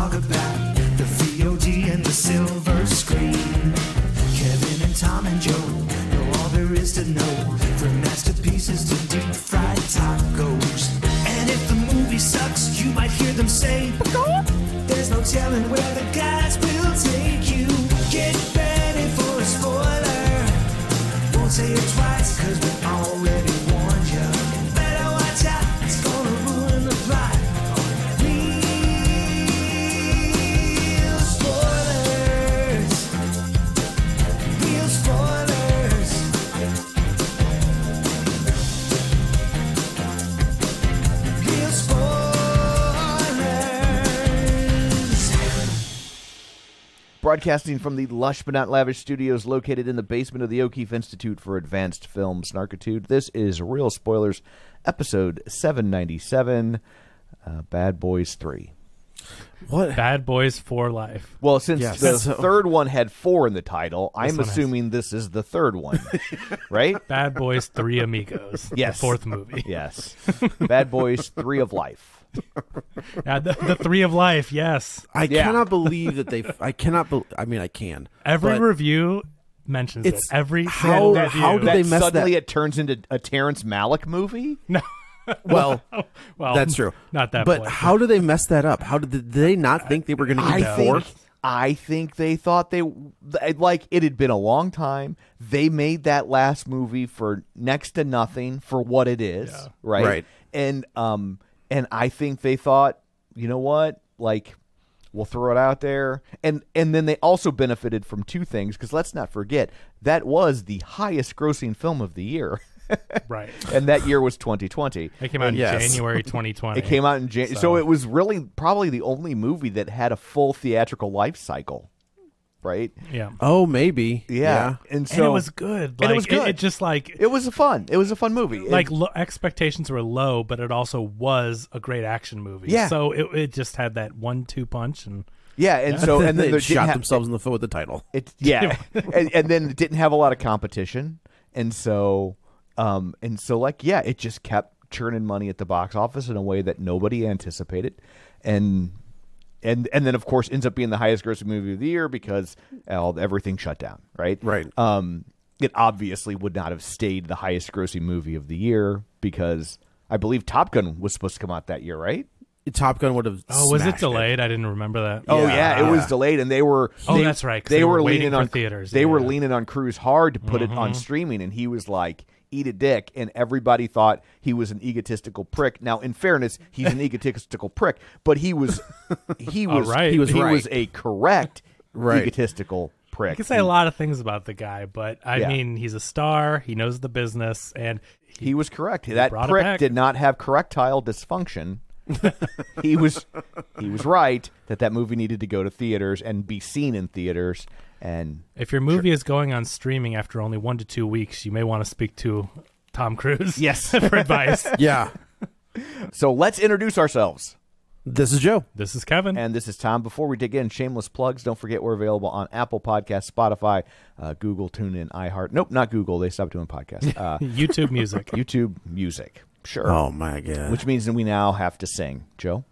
talk about the VOD and the silver screen. Kevin and Tom and Joe know all there is to know, from masterpieces to deep fried tacos. And if the movie sucks, you might hear them say, there's no telling where the guys will take you. Get ready for a spoiler. Won't say it twice, cause we already warned you. Better watch out, it's gonna ruin the plot. Real spoilers. Real spoilers. Real spoilers. Broadcasting from the lush but not lavish studios located in the basement of the O'Keefe Institute for Advanced Film Snarkitude, this is Real Spoilers, episode 797, Bad Boys 3. What? Bad Boys for Life. Well, since Yes. the So- third one had 4 in the title, I'm one has- assuming this is the third one, right? Bad Boys 3 Amigos. Yes. The fourth movie. Yes. Bad Boys 3 of Life. The 3 of Life, yes. I Yeah. cannot believe that they. I cannot. I mean, I can. Every but review mentions it. It's Every how- single how review. did they That mess suddenly that- it turns into a Terrence Malick movie? No. Well, Well, that's true. Not that But point. how did they mess that up? How did they not think they were going to get four? I think they thought like it had been a long time. They made that last movie for next to nothing for what it is, Yeah. right? Right. And I think they thought, you know what, like we'll throw it out there, and then they also benefited from two things, because let's not forget that was the highest grossing film of the year. Right. And that year was 2020. It came out in Yes. January 2020. It came out in January, so it was really probably the only movie that had a full theatrical life cycle, right? Yeah. Oh, maybe. Yeah, and so And it was good. Like, it was good. It just like It was a fun movie. like expectations were low, but it also was a great action movie. Yeah. So it just had that 1-2 punch, and and so and then they there shot themselves in the foot with the title. and then it didn't have a lot of competition, and so it just kept churning money at the box office in a way that nobody anticipated, and then of course ends up being the highest grossing movie of the year because everything shut down, right? Right. It obviously would not have stayed the highest grossing movie of the year because I believe Top Gun was supposed to come out that year, right? Top Gun would have. was it smashed delayed? I didn't remember that. Oh yeah, it was delayed, and they were. That's right, 'cause they were waiting leaning for on theaters. They were Yeah. leaning on Cruise hard to put it on streaming, and he was like, "Eat a dick," and everybody thought he was an egotistical prick. Now, in fairness, he's an egotistical prick, but he was right. he was right. a correct Right. egotistical prick. You can say a lot of things about the guy, but I Yeah. mean, he's a star. He knows the business, and He was correct. That brought it prick back. did not have correctile dysfunction. he was right that movie needed to go to theaters and be seen in theaters. And if your movie is going on streaming after only 1 to 2 weeks, you may want to speak to Tom Cruise. Yes. for advice. Yeah. so let's introduce ourselves. This is Joe. This is Kevin. And this is Tom. Before we dig in, shameless plugs. Don't forget we're available on Apple Podcasts, Spotify, Google, TuneIn, iHeart. Nope, not Google. They stopped doing podcasts. YouTube Music. YouTube Music. Sure. Oh my god. Which means that we now have to sing. Joe?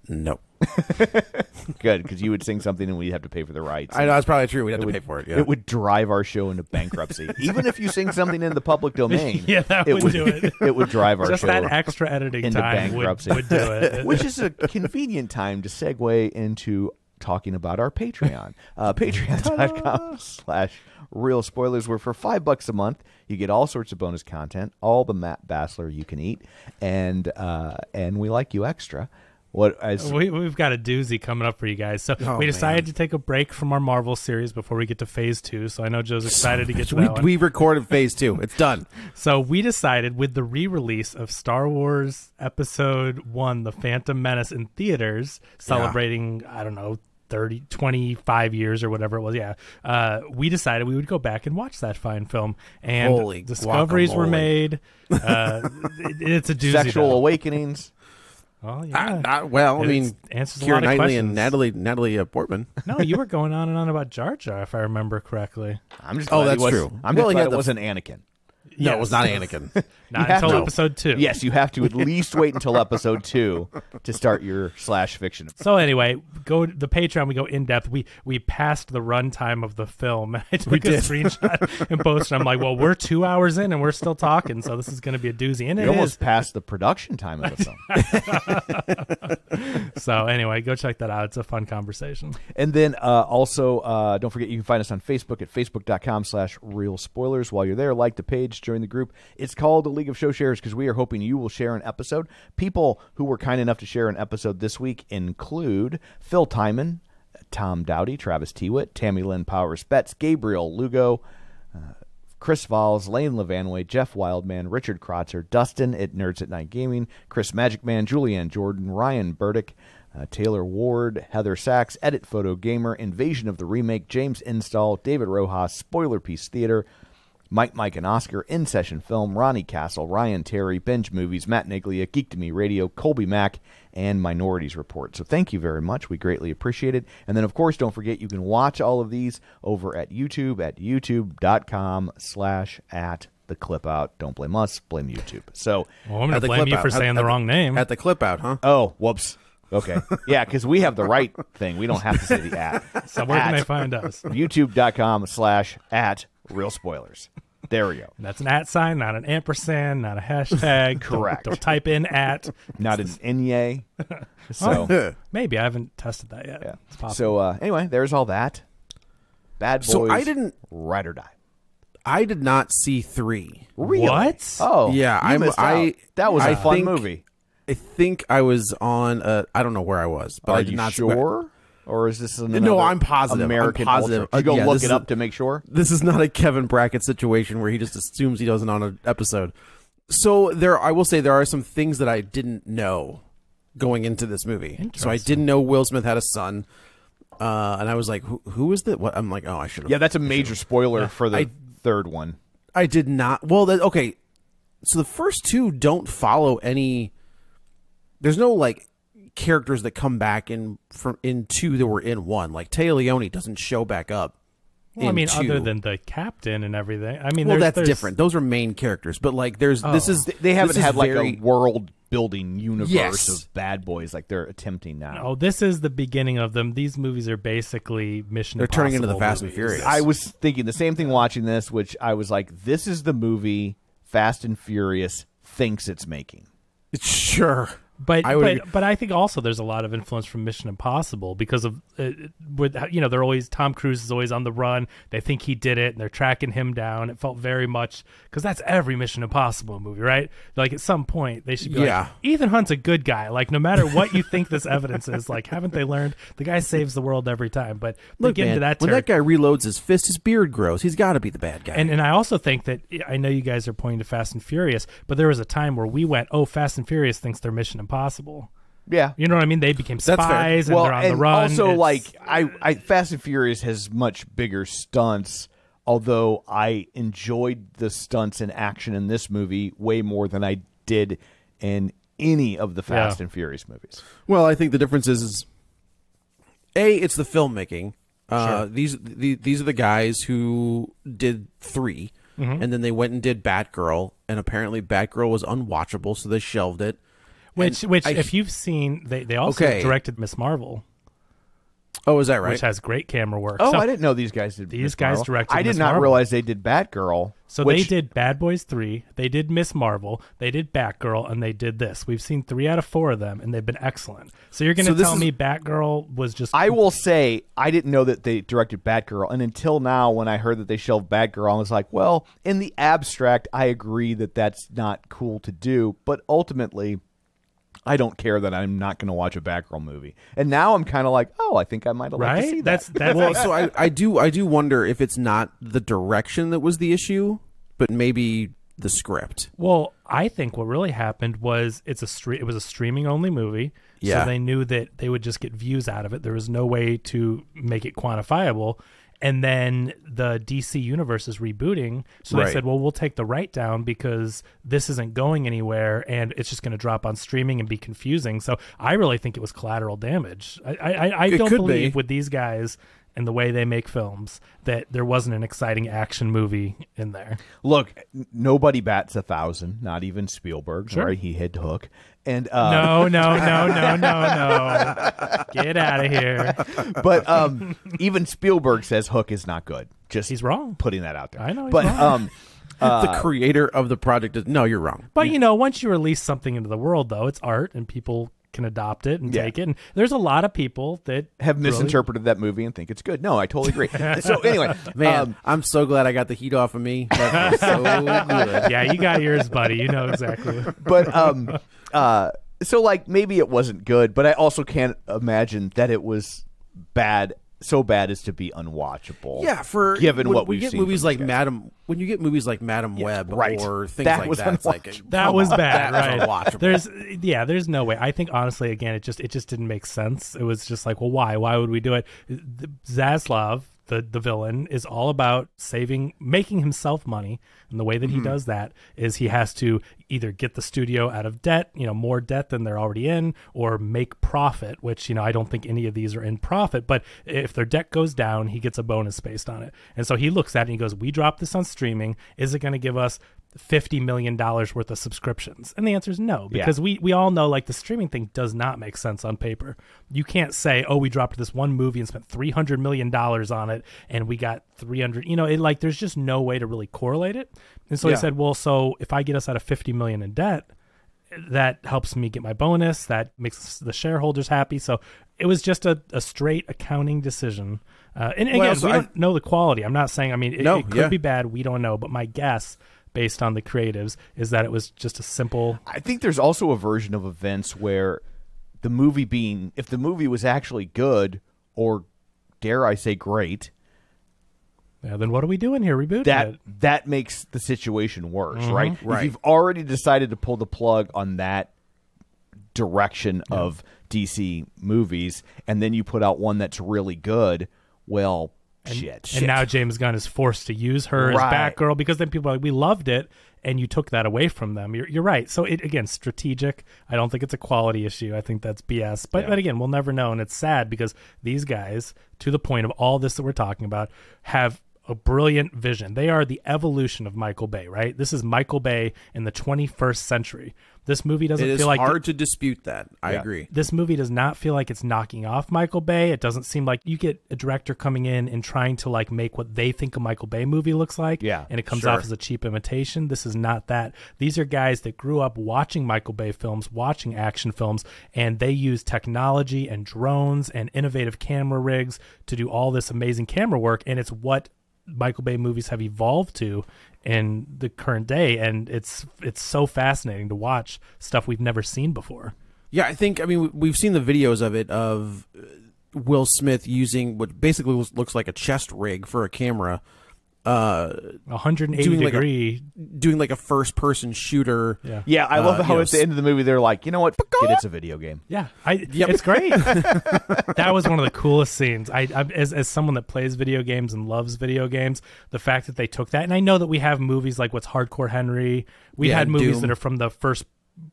No. Good, because you would sing something and we'd have to pay for the rights. I know that's probably true. We'd have to pay for it. Yeah. It would drive our show into bankruptcy. Even if you sing something in the public domain, Yeah, that would do it. It would drive our Just show that extra editing into time bankruptcy. would do it. Which is a convenient time to segue into talking about our Patreon. Patreon.com/Real Spoilers, where for $5 a month, you get all sorts of bonus content, all the Matt Bassler you can eat, and we like you extra. We've got a doozy coming up for you guys. So we decided to take a break from our Marvel series before we get to Phase 2. So I know Joe's excited to get to that one. We recorded Phase 2. It's done. So we decided with the re-release of Star Wars Episode 1, The Phantom Menace in theaters, celebrating, I don't know, 25 years or whatever it was. Yeah. We decided we would go back and watch that fine film. And Holy discoveries were guacamole. made. It's a doozy. Sexual though. awakenings. Oh, yeah. I mean, answers a Keira lot of Knightley and questions. Natalie Portman. No, you were going on and on about Jar Jar, if I remember correctly. I'm just Oh, glad that's true. I'm Well, just he glad had it the- wasn't Anakin. No, it was not Anakin. Not have until to- episode 2. Yes, you have to at least wait until episode 2 to start your slash fiction. So anyway, go to the Patreon. We go in depth. We passed the runtime of the film. I took a screenshot and posted. I'm like, well, we're 2 hours in and we're still talking, so this is going to be a doozy. And We it almost is. passed the production time of the film. So anyway, go check that out. It's a fun conversation. And then also, don't forget you can find us on Facebook at facebook.com/real spoilers. While you're there, like the page, join the group. It's called the League of Show Sharers because we are hoping you will share an episode. People who were kind enough to share an episode this week include Phil Timon, Tom Dowdy, Travis Tewitt, Tammy Lynn Powers Betts, Gabriel Lugo, Chris Valls, Lane Levanway, Jeff Wildman, Richard Krotzer, Dustin at Nerds at Night Gaming, Chris Magic Man, Julianne Jordan, Ryan Burdick, Taylor Ward, Heather Sachs, Edit Photo Gamer, Invasion of the Remake, James Install, David Rojas, Spoiler Piece Theater, Mike and Oscar, In Session Film, Ronnie Castle, Ryan Terry, Binge Movies, Matt Niglia, Geek to Me Radio, Colby Mack, and Minorities Report. So thank you very much. We greatly appreciate it. And then, of course, don't forget you can watch all of these over at YouTube at youtube.com/@theclipout. Don't blame us, blame YouTube. So, Well, I'm going to blame you for saying the wrong name. At the clip out, huh? oh, whoops. Okay. Yeah, because we have the right thing. We don't have to say the at. So where can At they find us? youtube.com/@realspoilers. There we go. That's an @ sign, not an ampersand, not a hashtag. Correct. Don't type in @ Not an Enye. So, Maybe I haven't tested that yet. yeah. It's possible. So, anyway, there's all that. Bad Boys, So I didn't- Ride or Die. I did not see 3. Really? What? Oh, Yeah, you missed out. That was a I fun think- movie. I think I was on. I don't know where I was, but Are I did you not. sure? Or is this another No, I'm positive. American I'm positive. Ultra? Did you go Yeah, look this it is up a- to make sure? This is not a Kevin Brackett situation where he just assumes he doesn't on an episode. So I will say there are some things that I didn't know going into this movie. So I didn't know Will Smith had a son, and I was like, "Who is that?" What I'm like, "Oh, I should have." Yeah, that's a major spoiler for the third one. I did not. Well, okay. So the first two don't follow any. There's no like characters that come back in 2 that were in 1. Like Taya Leone doesn't show back up. Well, I mean, 2. other than the captain and everything. I mean, well, there's different. Those are main characters, but like this is They haven't this is had like very- a world building universe Yes. of Bad Boys like they're attempting now. Oh, this is the beginning of them. These movies are basically Mission They're turning into the Impossible Fast and movies. Furious. I was thinking the same thing watching this, which I was like, this is the movie Fast and Furious thinks it's making. Sure. But I would but I think also there's a lot of influence from Mission Impossible because of with they're always Tom Cruise is always on the run. They think he did it and they're tracking him down. It felt very much because that's every Mission Impossible movie, right? Like at some point they should be Yeah. like, Ethan Hunt's a good guy. Like no matter what you think this evidence is, like haven't they learned the guy saves the world every time? But they Look, get man, into that when that guy reloads his fist, his beard grows. He's got to be the bad guy. And I also think that I know you guys are pointing to Fast and Furious, but there was a time where we went, oh, Fast and Furious thinks they're Mission Impossible. Yeah. You know what I mean? They became That's fair. spies and they're on the run. Also, It's- like I Fast and Furious has much bigger stunts. Although I enjoyed the stunts and action in this movie way more than I did in any of the Fast and Furious movies. Well, I think the difference is it's the filmmaking. These are the guys who did 3, and then they went and did Batgirl, and apparently Batgirl was unwatchable, so they shelved it. Which if you've seen, they also directed Miss Marvel, Oh, is that right? which has great camera work. Oh, So- I didn't know these guys did. These Miss guys Marvel. directed I did Miss not Marvel. realize they did Batgirl. So they did Bad Boys 3, they did Miss Marvel, they did Batgirl, and they did this. We've seen 3 out of 4 of them, and they've been excellent. So you're going to tell me Batgirl was just... I will say I didn't know that they directed Batgirl, and until now, when I heard that they shelved Batgirl, I was like, well, in the abstract, I agree that that's not cool to do, but ultimately, I don't care that I'm not going to watch a Batgirl movie. And now I'm kind of like, oh, I think I might have liked to see that. That's Well, so I do wonder if it's not the direction that was the issue, but maybe the script. Well, I think what really happened was it was a streaming only movie. Yeah. So they knew that they would just get views out of it. There was no way to make it quantifiable. And then the DC universe is rebooting. So they Right. said, well, we'll take the write down because this isn't going anywhere and it's just going to drop on streaming and be confusing. So I really think it was collateral damage. I It don't could believe be. with these guys and the way they make films that there wasn't an exciting action movie in there. Look, nobody bats 1,000, not even Spielberg. Sure. Right? He hid Hook. And No. Get out of here. but even Spielberg says Hook is not good. Just He's wrong. putting that out there. I know he's but wrong. The creator of the project is no, you're wrong. But, once you release something into the world, though, it's art and people can adopt it and take it. And there's a lot of people that have misinterpreted that movie and think it's good. No, I totally agree. So anyway, Man, I'm so glad I got the heat off of me. That was so good. Yeah, you got yours, buddy. You know exactly. But so like maybe it wasn't good, but I also can't imagine that it was bad. So bad as to be unwatchable. Yeah, for given when what we we've get seen movies from like these guys. when you get movies like Madam Web right. or things That like was that, it's like That was bad, that right? was unwatchable. There's no way. I think honestly, again, it just didn't make sense. It was just like, well, why? Why would we do it? Zaslav, the villain, is all about making himself money, and the way that he does that is he has to either get the studio out of debt, more debt than they're already in, or make profit, which I don't think any of these are in profit, but if their debt goes down, he gets a bonus based on it. And so he looks at it and he goes, we dropped this on streaming, is it going to give us $50 million worth of subscriptions? And the answer is no, because we all know like the streaming thing does not make sense on paper. You can't say, oh, we dropped this one movie and spent $300 million on it and we got 300, there's just no way to really correlate it. And so he said, well, so if I get us out of 50 million in debt, that helps me get my bonus, that makes the shareholders happy. So it was just a straight accounting decision. And again, we don't know the quality. I'm not saying, it could be bad. We don't know. But my guess, based on the creatives, is that it was just a simple. I think there's also a version of events where if the movie was actually good, or dare I say great, yeah, then what are we doing here? Rebooting it. That makes the situation worse, right? Right. If you've already decided to pull the plug on that direction of DC movies, and then you put out one that's really good, well, shit. And now James Gunn is forced to use her as Batgirl, because then people are like, we loved it, and you took that away from them. You're right. So again, strategic. I don't think it's a quality issue. I think that's BS. But again, we'll never know, and it's sad because these guys, to the point of all this that we're talking about, have a brilliant vision. They are the evolution of Michael Bay, right? This is Michael Bay in the 21st century. This movie doesn't feel like... It is hard to dispute that. I agree. This movie does not feel like it's knocking off Michael Bay. It doesn't seem like you get a director coming in and trying to like make what they think a Michael Bay movie looks like. Yeah, and it comes off as a cheap imitation. This is not that. These are guys that grew up watching Michael Bay films, watching action films, and they use technology and drones and innovative camera rigs to do all this amazing camera work. And it's what Michael Bay movies have evolved to in the current day, and it's so fascinating to watch stuff we've never seen before. Yeah, I think we've seen the videos of it, of Will Smith using what basically looks like a chest rig for a camera, 180 doing degree, doing like a first person shooter. Yeah, I love how at the end of the movie they're like, you know what, it's a video game. Yeah, it's great. That was one of the coolest scenes. I as someone that plays video games and loves video games, the fact that they took that, and I know that we have movies like what's Hardcore Henry. We've had movies Doom. that are from the first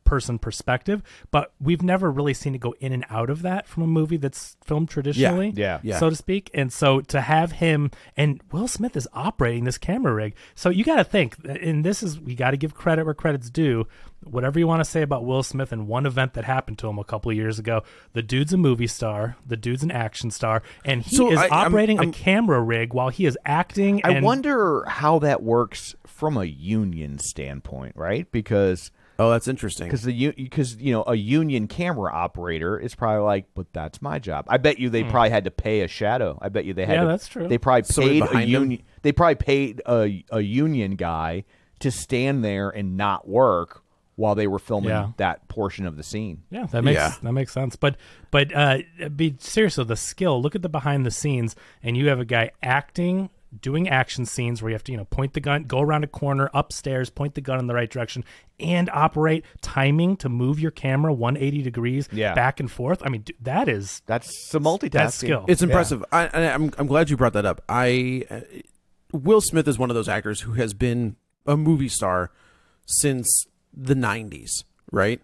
person perspective, but we've never really seen it go in and out of that from a movie that's filmed traditionally, so to speak. And so to have him, and Will Smith is operating this camera rig, so you got to think, and we got to give credit where credit's due. Whatever you want to say about Will Smith and one event that happened to him a couple of years ago, the dude's a movie star, the dude's an action star, and he is operating a camera rig while he is acting. I wonder how that works from a union standpoint, right? Because that's interesting. Because a union camera operator is probably like, but that's my job. I bet you they probably had to pay a shadow. I bet you they had. Yeah, to, that's true. They probably paid a union. him? They probably paid a union guy to stand there and not work while they were filming that portion of the scene. Yeah, that makes sense. But be serious though, the skill. Look at the behind the scenes, and you have a guy acting, doing action scenes where you have to point the gun, go around a corner, upstairs, point the gun in the right direction, and operate timing to move your camera 180 degrees back and forth. I mean, that's some multitasking. That's skill. It's impressive. I'm glad you brought that up. Will Smith is one of those actors who has been a movie star since the 90s, right?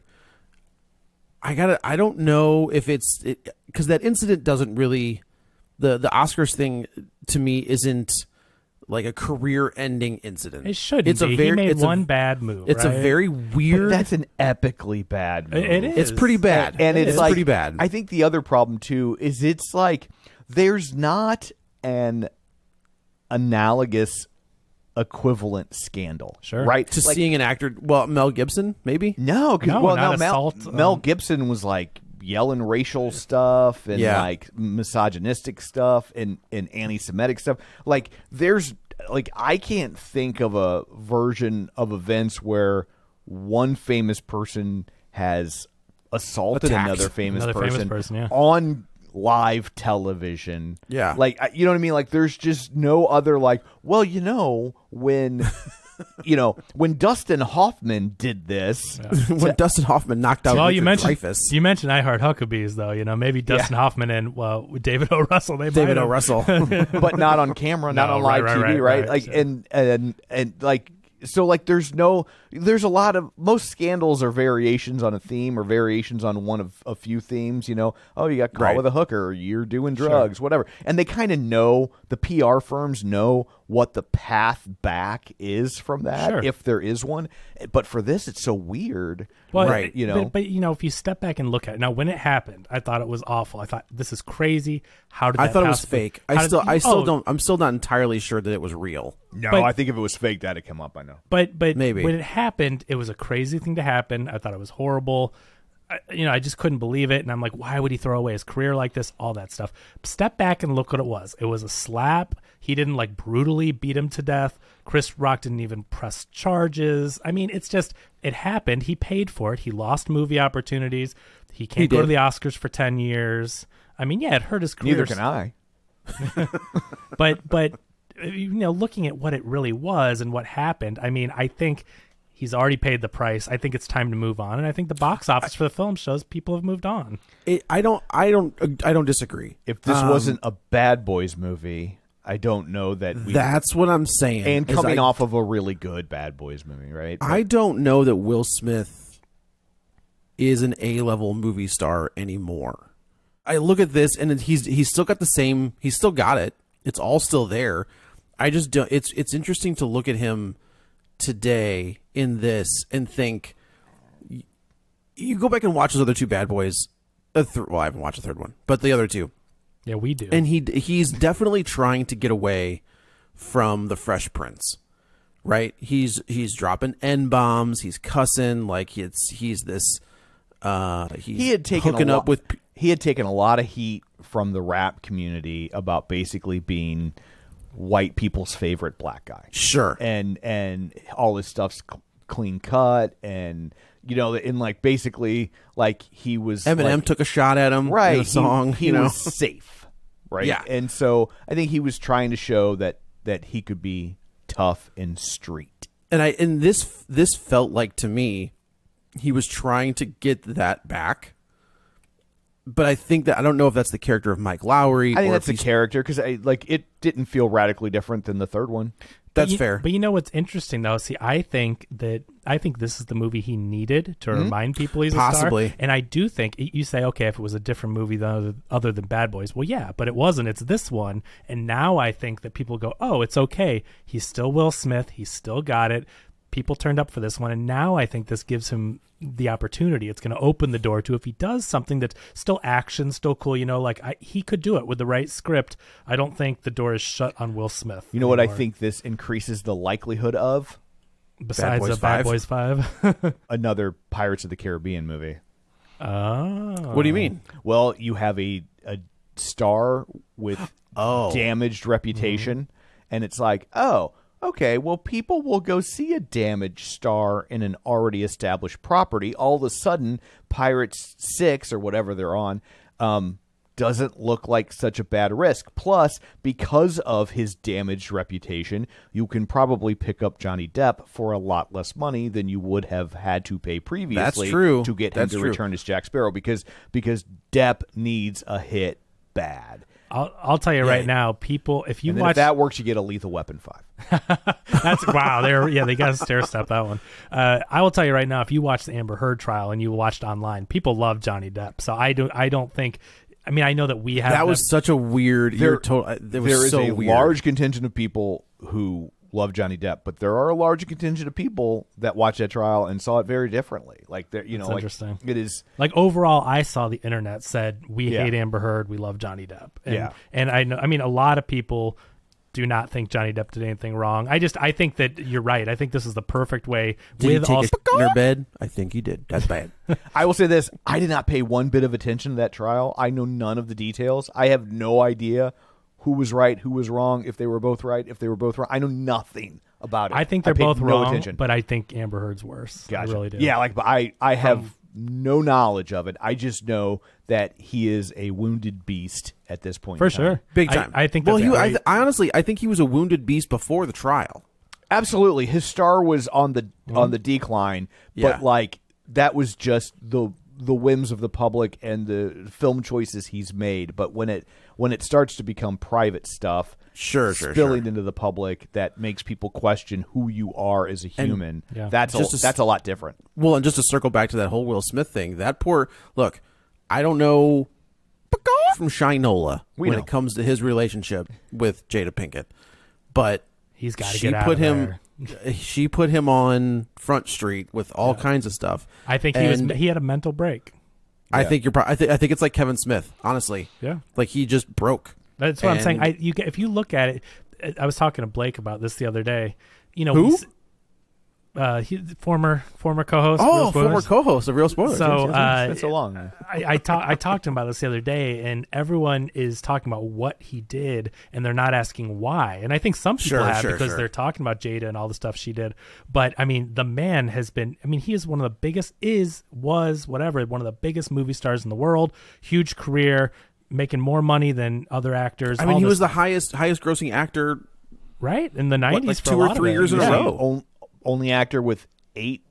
I don't know if because that incident doesn't really the Oscars thing to me isn't like a career-ending incident. It shouldn't It's be. a very, He made it's one a, bad move. It's right? a very weird. That's an epically bad move. It is. It's pretty bad, And it's like, pretty bad. I think the other problem too is it's like there's not an analogous equivalent scandal, Sure. right? to Like, seeing an actor, well, Mel Gibson, maybe. no, because No, not Mel assault, Gibson was like yelling racial stuff and Yeah. like misogynistic stuff and anti-Semitic stuff. Like there's like I can't think of a version of events where one famous person has assaulted Attacked another famous another person, famous person, yeah. on live television. Yeah. Like you know what I mean? Like there's just no other like, well, when when Dustin Hoffman did this, When Dustin Hoffman knocked out Well, Richard you mentioned Dreyfuss. I Heart Huckabees, though. Maybe Dustin Hoffman and David O. Russell. They David might O. have. Russell. but not on camera, not No, on live right, TV, right. Like Sure. and like so like there's a lot of most scandals are variations on a theme or variations on one of a few themes. Oh, you got caught Right. with a hooker, or you're doing drugs, whatever, and they kind of know, the PR firms know what the path back is from that, Sure. if there is one. But for this, it's so weird. Well, Right. But if you step back and look at it now, when it happened, I thought it was awful. I thought, this is crazy. How did I that thought it was possibly- fake. how did- I'm still not entirely sure that it was real. No, But- I think if it was fake, that'd come up. I know. But Maybe. when it happened, it was a crazy thing to happen. I thought it was horrible. I just couldn't believe it. And I'm like, why would he throw away his career like this? All that stuff. Step back and look what it was. It was a slap. He didn't like brutally beat him to death. Chris Rock didn't even press charges. I mean, it's just, it happened. He paid for it. He lost movie opportunities. He can't go did. to the Oscars for 10 years. I mean, yeah, it hurt his career. Neither can I. But looking at what it really was and what happened, I mean, I think he's already paid the price. I think it's time to move on, and I think the box office for the film shows people have moved on. I don't disagree. If this wasn't a Bad Boys movie, I don't know that we. That's what I'm saying. And is coming I- off of a really good Bad Boys movie, right? I don't know that Will Smith is an A-level movie star anymore. I look at this and he's still got the same. He's still got it. It's all still there. I just don't. It's interesting to look at him today in this and think. You go back and watch those other two Bad Boys. Well, I haven't watched the third one, but the other two. Yeah, we do. And he's definitely trying to get away from the Fresh Prince, right? He's dropping N-bombs, he's cussing, like he's this. He had taken hooking up with. He had taken a lot of heat from the rap community about basically being white people's favorite black guy. Sure. And all his stuff's clean cut, and and like basically like he was Eminem like, took a shot at him right in a song. He was safe, right? Yeah. And so I think he was trying to show that he could be tough and street. And this felt like, to me, he was trying to get that back. But I think that I don't know if that's the character of Mike Lowry. I think or that's if the character, because it didn't feel radically different than the third one. That's But fair. But you know what's interesting though? See, I think this is the movie he needed to remind people he's a Possibly. star. And I do think you say, okay, if it was a different movie other than Bad Boys, well, yeah, but it wasn't. It's this one. And now I think that people go, oh, it's okay. He's still Will Smith. He's still got it. People turned up for this one, and now I think this gives him the opportunity. It's going to open the door to, if he does something that's still action, still cool, he could do it with the right script. I don't think the door is shut on Will Smith. You know what I anymore. think this increases the likelihood of? Besides Boys Bad 5? Boys 5. Another Pirates of the Caribbean movie. Oh. What do you mean? Well, you have a star with damaged reputation, and it's like, oh, okay, well, people will go see a damaged star in an already established property. All of a sudden, Pirates 6 or whatever they're on doesn't look like such a bad risk. Plus, because of his damaged reputation, you can probably pick up Johnny Depp for a lot less money than you would have had to pay previously. That's true. To get him That's to true. return as Jack Sparrow, because Depp needs a hit bad. I'll tell you right now, people, if you And then watch if that works, you get a Lethal Weapon 5. that's wow, they got to stair step that one. I will tell you right now, if you watch the Amber Heard trial and you watched online, people love Johnny Depp. So I don't think I mean, I know that we have That was such a weird. There was is so a weird. large contingent of people who love Johnny Depp, but there are a large contingent of people that watched that trial and saw it very differently. Like, That's interesting. It is like overall. I saw the internet said we Yeah. hate Amber Heard, we love Johnny Depp, and, Yeah. and I know. I mean, a lot of people do not think Johnny Depp did anything wrong. I think that you're right. I think this is the perfect way. Did he with take all a in her bed? I think he did. That's bad. I will say this: I did not pay one bit of attention to that trial. I know none of the details. I have no idea who was right, who was wrong, if they were both right, if they were both wrong. I know nothing about it. I think they're paid both no wrong, attention. but I think Amber Heard's worse. Gotcha. I really do. Yeah, but I have no knowledge of it. I just know that he is a wounded beast at this point. For in time. sure. Big time. I think Well, that's I great. honestly, I think he was a wounded beast before the trial. Absolutely, his star was on the decline, Yeah. but like that was just the whims of the public and the film choices he's made. But when it starts to become private stuff, spilling into the public, that makes people question who you are as a human. yeah. That's a lot different. Well, and just to circle back to that whole Will Smith thing, that poor look. I don't know from Shinola when know. it comes to his relationship with Jada Pinkett, but He's got to she get out put of him. there. She put him on Front Street with all kinds of stuff. I think And he had a mental break. I think I think it's like Kevin Smith. Honestly, Yeah. like he just broke. That's what I'm saying. And- If you look at it, I was talking to Blake about this the other day. You know, Who? former co-host. Oh, Real former Spoilers. co-host of Real Spoilers. So It's been so long. I talked to him about this the other day, and everyone is talking about what he did, and they're not asking why. And I think some people have because they're talking about Jada and all the stuff she did. But I mean, the man has been. I mean, he is one of the biggest. One of the biggest movie stars in the world. Huge career, making more money than other actors. I mean, he was the highest grossing actor. right in the 90s, like for 2 a or lot 3 of it. years in a Yeah. row. Only actor with eight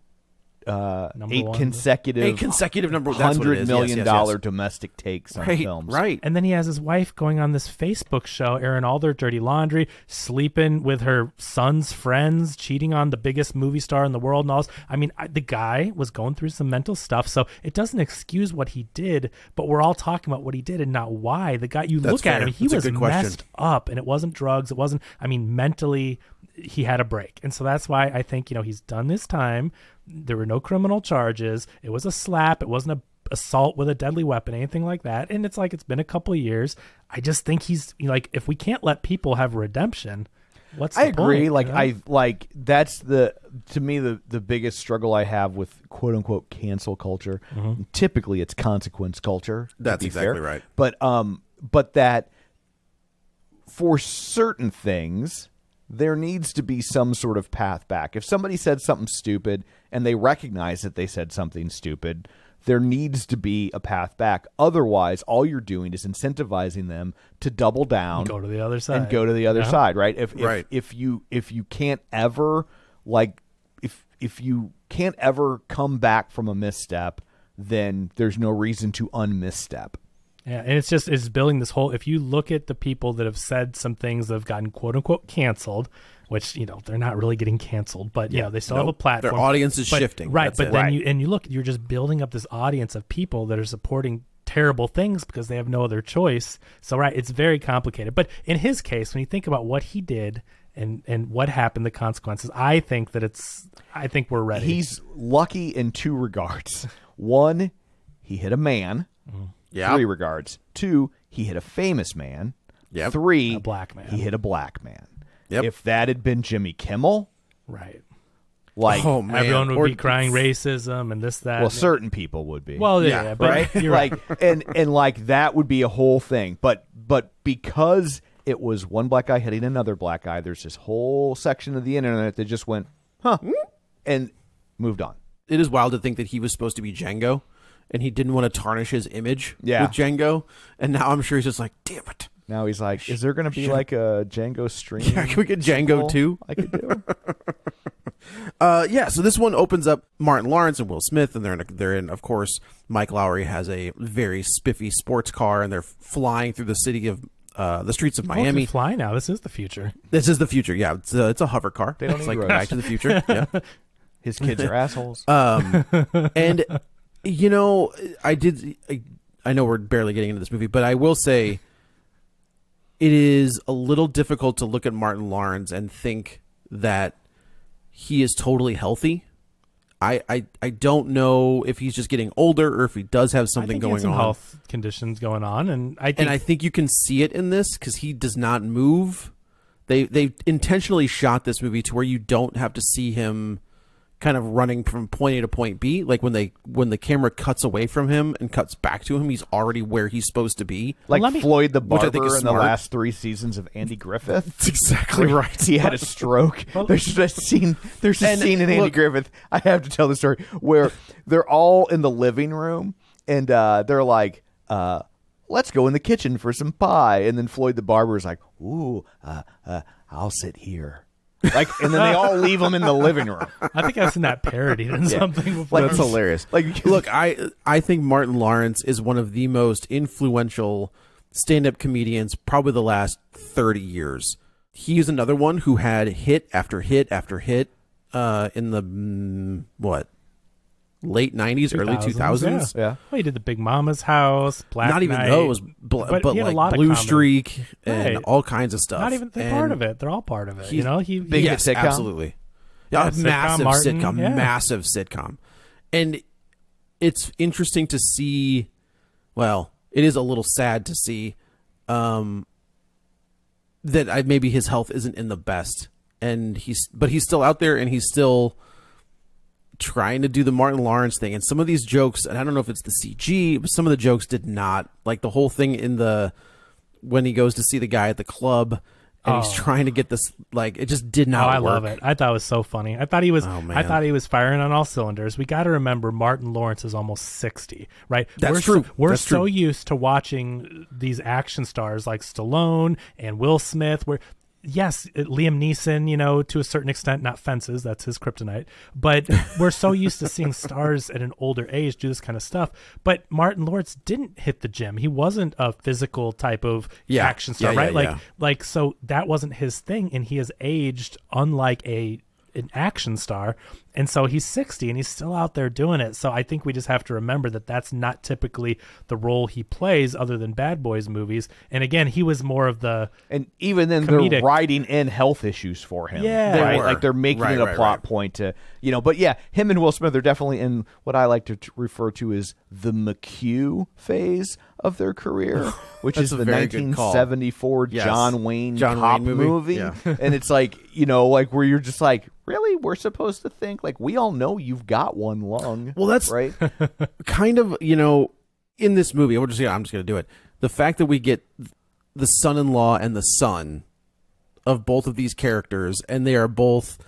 one. consecutive number. That's what it is. $100 million Yes. domestic takes on Right, films. right. And then he has his wife going on this Facebook show, airing all their dirty laundry, sleeping with her son's friends, cheating on the biggest movie star in the world and all this. I mean, the guy was going through some mental stuff, so it doesn't excuse what he did, but we're all talking about what he did and not why. The guy, you That's look at fair. him, he That's a was good question. messed up, and it wasn't drugs. It wasn't, I mean, mentally, he had a break. And so that's why I think, he's done his time. There were no criminal charges. It was a slap. It wasn't a assault with a deadly weapon, anything like that. And it's like, it's been a couple of years. I just think he's like, if we can't let people have redemption, what's the I agree. point, That's to me the biggest struggle I have with quote unquote cancel culture. Typically, it's consequence culture. to That's be exactly fair. right. But that for certain things, there needs to be some sort of path back. If somebody said something stupid and they recognize that they said something stupid, there needs to be a path back. Otherwise, all you're doing is incentivizing them to double down, go to the other side. and go to the other Yeah. side. Right? Right. If you can't ever if you can't ever come back from a misstep, then there's no reason to unmisstep. Yeah, and it's building this whole. If you look at the people that have said some things that have gotten quote unquote canceled, which they're not really getting canceled, but they still have a platform. Their audience is But- shifting. right? That's But it. then Right. you look, you're just building up this audience of people that are supporting terrible things because they have no other choice. So it's very complicated. But in his case, when you think about what he did and what happened, the consequences, I think we're ready. He's lucky in two regards. One, he hit a man. Yeah. 3 regards. 2, he hit a famous man. Yep. 3, A black man. he hit a black man. Yep. If that had been Jimmy Kimmel, right. Oh, man. Everyone would Or- be crying racism and this, that. well, certain people would be. Well, Yeah, yeah, but right? you're right. and that would be a whole thing. But because it was one black guy hitting another black guy, there's this whole section of the internet that just went, huh, and moved on. It is wild to think that he was supposed to be Django, and he didn't want to tarnish his image Yeah. with Django, and now I'm sure he's just like, damn it. Now he's like, is there going to be like a Django stream? Yeah, can we get Django sequel too? I could do. So this one opens up Martin Lawrence and Will Smith, and they're in. Of course, Mike Lowry has a very spiffy sports car, and they're flying through the city of the streets of Miami. Miami. Fly now. This is the future. This is the future. Yeah, it's a hover car. They don't it's need like roads. Back to the Future. Yeah. His kids are assholes. And I know we're barely getting into this movie, but I will say it is a little difficult to look at Martin Lawrence and think that he is totally healthy. I don't know if he's just getting older or if he does have something going some on. Health conditions going on, and I think you can see it in this because he does not move. They intentionally shot this movie to where you don't have to see him kind of running from point A to point B. Like when the camera cuts away from him and cuts back to him, he's already where he's supposed to be. Like Floyd the which I think Barber is in the smart. last 3 seasons of Andy Griffith. That's exactly right. He had a stroke. There's a scene in Andy look- Griffith. I have to tell the story where they're all in the living room and they're like, let's go in the kitchen for some pie. And then Floyd the Barber is like, ooh, I'll sit here. Like, and then they all leave him in the living room. I think I've seen that parodied in something before. That's hilarious. Like, look, I think Martin Lawrence is one of the most influential stand-up comedians probably the last 30 years. He's another one who had hit after hit after hit in the late 90s, early 2000s. Yeah. Well, he did the Big Mama's House, Black Not even Knight, those, but but he had a like lot of Blue comedy. Streak and Right. all kinds of stuff. Not even they're And part of it. They're all part of it. he- You know, he Big yes, hit sitcom? absolutely. Yeah, sitcom, massive Martin, sitcom, yeah. massive sitcom. And it's interesting to see, well, it is a little sad to see that maybe his health isn't in the best. And he's still out there and he's still trying to do the Martin Lawrence thing. And some of these jokes, and I don't know if it's the CG, but some of the jokes did not. Like the whole thing when he goes to see the guy at the club and he's trying to get this, like, it just did not I work. love it. I thought it was so funny. I thought he was. Oh, man. I thought he was firing on all cylinders. We got to remember, Martin Lawrence is almost 60, right? That's we're true. We're That's so true. used to watching these action stars like Stallone and Will Smith. Yes, Liam Neeson, you know, to a certain extent, not Fences, that's his kryptonite. But we're so used to seeing stars at an older age do this kind of stuff. But Martin Lawrence didn't hit the gym. He wasn't a physical type of action star, Yeah, right? yeah. Like, so that wasn't his thing, and he has aged unlike an action star. And so he's 60 and he's still out there doing it. So I think we just have to remember that that's not typically the role he plays other than Bad Boys movies. And again, he was more of the and even then comedic. they're writing in health issues for him. Yeah. Right? They were. Like they're making it a Right, plot right. point to, you know, but yeah, him and Will Smith are definitely in what I like to refer to as the McHugh phase of their career, which That's is a the very good call. 1974 Yes. John Wayne John cop Wayne movie. Yeah. And it's like, you know, like where you're just like, really? We're supposed to think like we all know you've got one lung. Well, that's right. kind of, you know, in this movie, I'm just going to do it. The fact that we get the son-in-law and the son of both of these characters, and they are both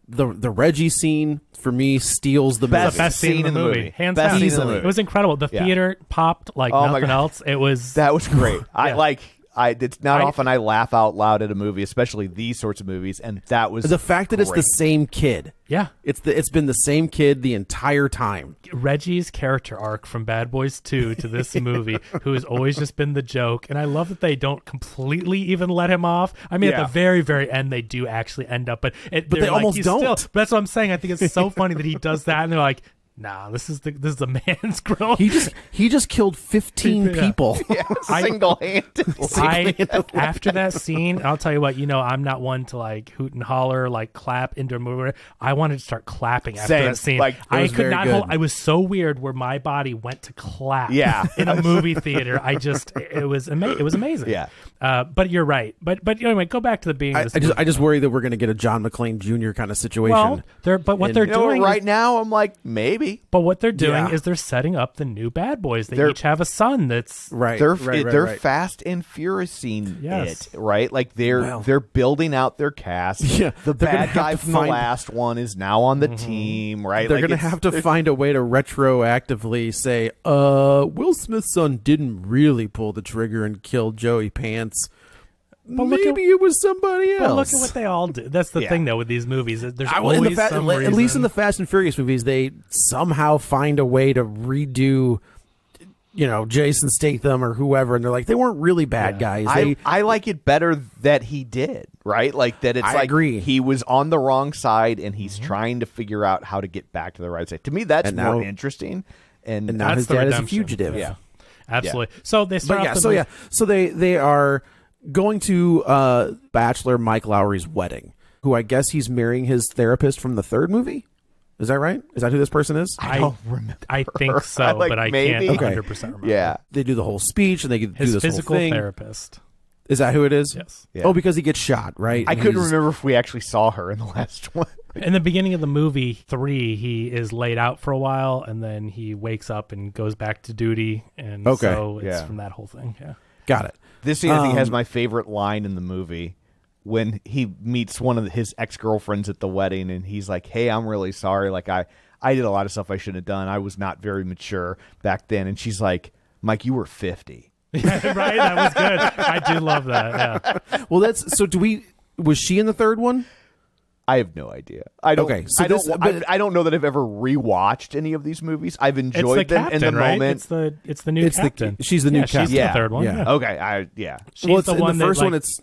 the Reggie scene for me steals the Best movie. best scene in the movie. Hands Best down. scene in the Easily. movie. It was incredible. The Yeah. theater popped like Oh my nothing God. else. It was That was great. Yeah. It's not often I laugh out loud at a movie, especially these sorts of movies, and that was The fact that it's the great. same kid. yeah. It's been the same kid the entire time. Reggie's character arc from Bad Boys 2 to this movie, who has always just been the joke. And I love that they don't completely even let him off. I mean, Yeah. at the very, very end, they do actually end up, but they they're like, almost he's don't. Still, but that's what I'm saying. I think it's so funny that he does that, and they're like, nah, this is a man's grill. He just killed 15 Yeah. people. single-handedly. After that scene, I'll tell you what, you know, I'm not one to like hoot and holler, like clap into a movie. I wanted to start clapping after Same. that scene. Like, it I was could very not good. hold. I was so weird where my body went to clap. Yeah. in a movie theater. It was amazing. Yeah. But you're right. But anyway, go back to the being. I just worry that we're going to get a John McClane Jr. kind of situation. well, what And- they're You know, doing right is, now I'm like maybe but what they're doing Yeah. is they're setting up the new Bad Boys. They They're- each have a son that's right. they're right. fast and furiousing Yes. it, right? Like Well. they're building out their cast. Yeah, the they're gonna bad have guy to from find- the last one is now on the team, right? They're Like, going to it's- have to find a way to retroactively say, Will Smith's son didn't really pull the trigger and kill Joey Pants. But look Maybe it was somebody But else. look at what they all do. That's the Yeah. thing, though, with these movies. There's Well, always some at reason. least in the Fast and Furious movies, they somehow find a way to redo, you know, Jason Statham or whoever, and they're like, they weren't really bad guys. I like it better that he did, right? Like that it's I like agree. he was on the wrong side and he's trying to figure out how to get back to the right side. To me, that's And more now- interesting. And and now That's his the dad is a redemption. fugitive. yeah. Absolutely. So they start But off yeah, the so movie- yeah, so they are going to Bachelor Mike Lowry's wedding, who I guess he's marrying his therapist from the third movie. Is that right? Is that who this person is? I don't remember. I think so, Like, but I maybe. can't Okay. 100% remember. Yeah. They do the whole speech and they do His this physical whole thing. therapist. Is that who it is? Yes. Yeah. Oh, because he gets shot, right? I And couldn't he's- remember if we actually saw her in the last one. In the beginning of the movie 3, he is laid out for a while, and then he wakes up and goes back to duty, and Okay. so it's Yeah. from that whole thing. Yeah. Got it. This scene, I think, has my favorite line in the movie when he meets one of his ex-girlfriends at the wedding, and he's like, "Hey, I'm really sorry. Like, I did a lot of stuff I shouldn't have done. I was not very mature back then." And she's like, "Mike, you were 50." Yeah, right? That was good. I do love that. Yeah. Well, that's so. Was she in the third one? I have no idea. I don't. Okay, so I don't. this- but- I don't know that I've ever rewatched any of these movies. I've It's enjoyed the them captain, in the right? moment. It's the new captain. She's the new captain. She's Yeah. the third one. Yeah. Yeah. Okay. She's Well, it's the in one the first that, one. like, It's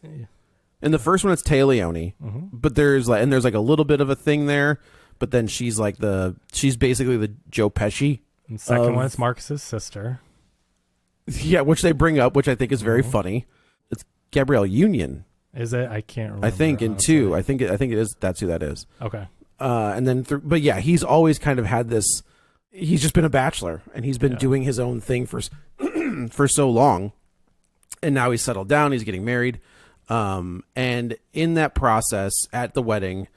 in the first one. It's Tay Leone, Mm-hmm. but there's like a little bit of a thing there. But then she's basically the Joe Pesci. and the second one, it's Marcus's sister. Yeah, which they bring up, which I think is very Mm-hmm. funny. It's Gabrielle Union, Is it? I can't remember. I think, in honestly. 2. I think it is. That's who that is. Okay. And then, but yeah, he's always kind of had this. He's just been a bachelor, and he's been doing his own thing for for so long, and now he's settled down. He's getting married, and in that process, at the wedding,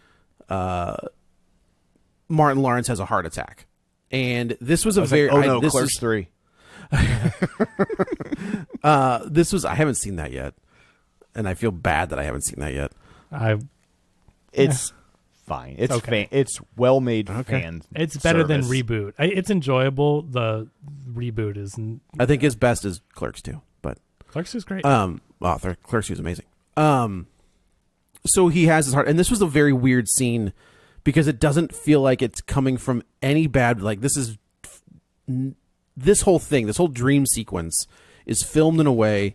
Martin Lawrence has a heart attack, and this was a very. Oh no, this Clerks is- 3. This was. I haven't seen that yet, and I feel bad that I haven't seen that yet. It's fine. It's okay. it's well-made fan. It's better than service. Reboot. It's enjoyable. The Reboot is. I think his best is Clerks 2, but Clerks is great. Clerks 2 is amazing. So he has his heart, and this was a very weird scene because it doesn't feel like it's coming from any bad. Like this whole thing, this whole dream sequence is filmed in a way.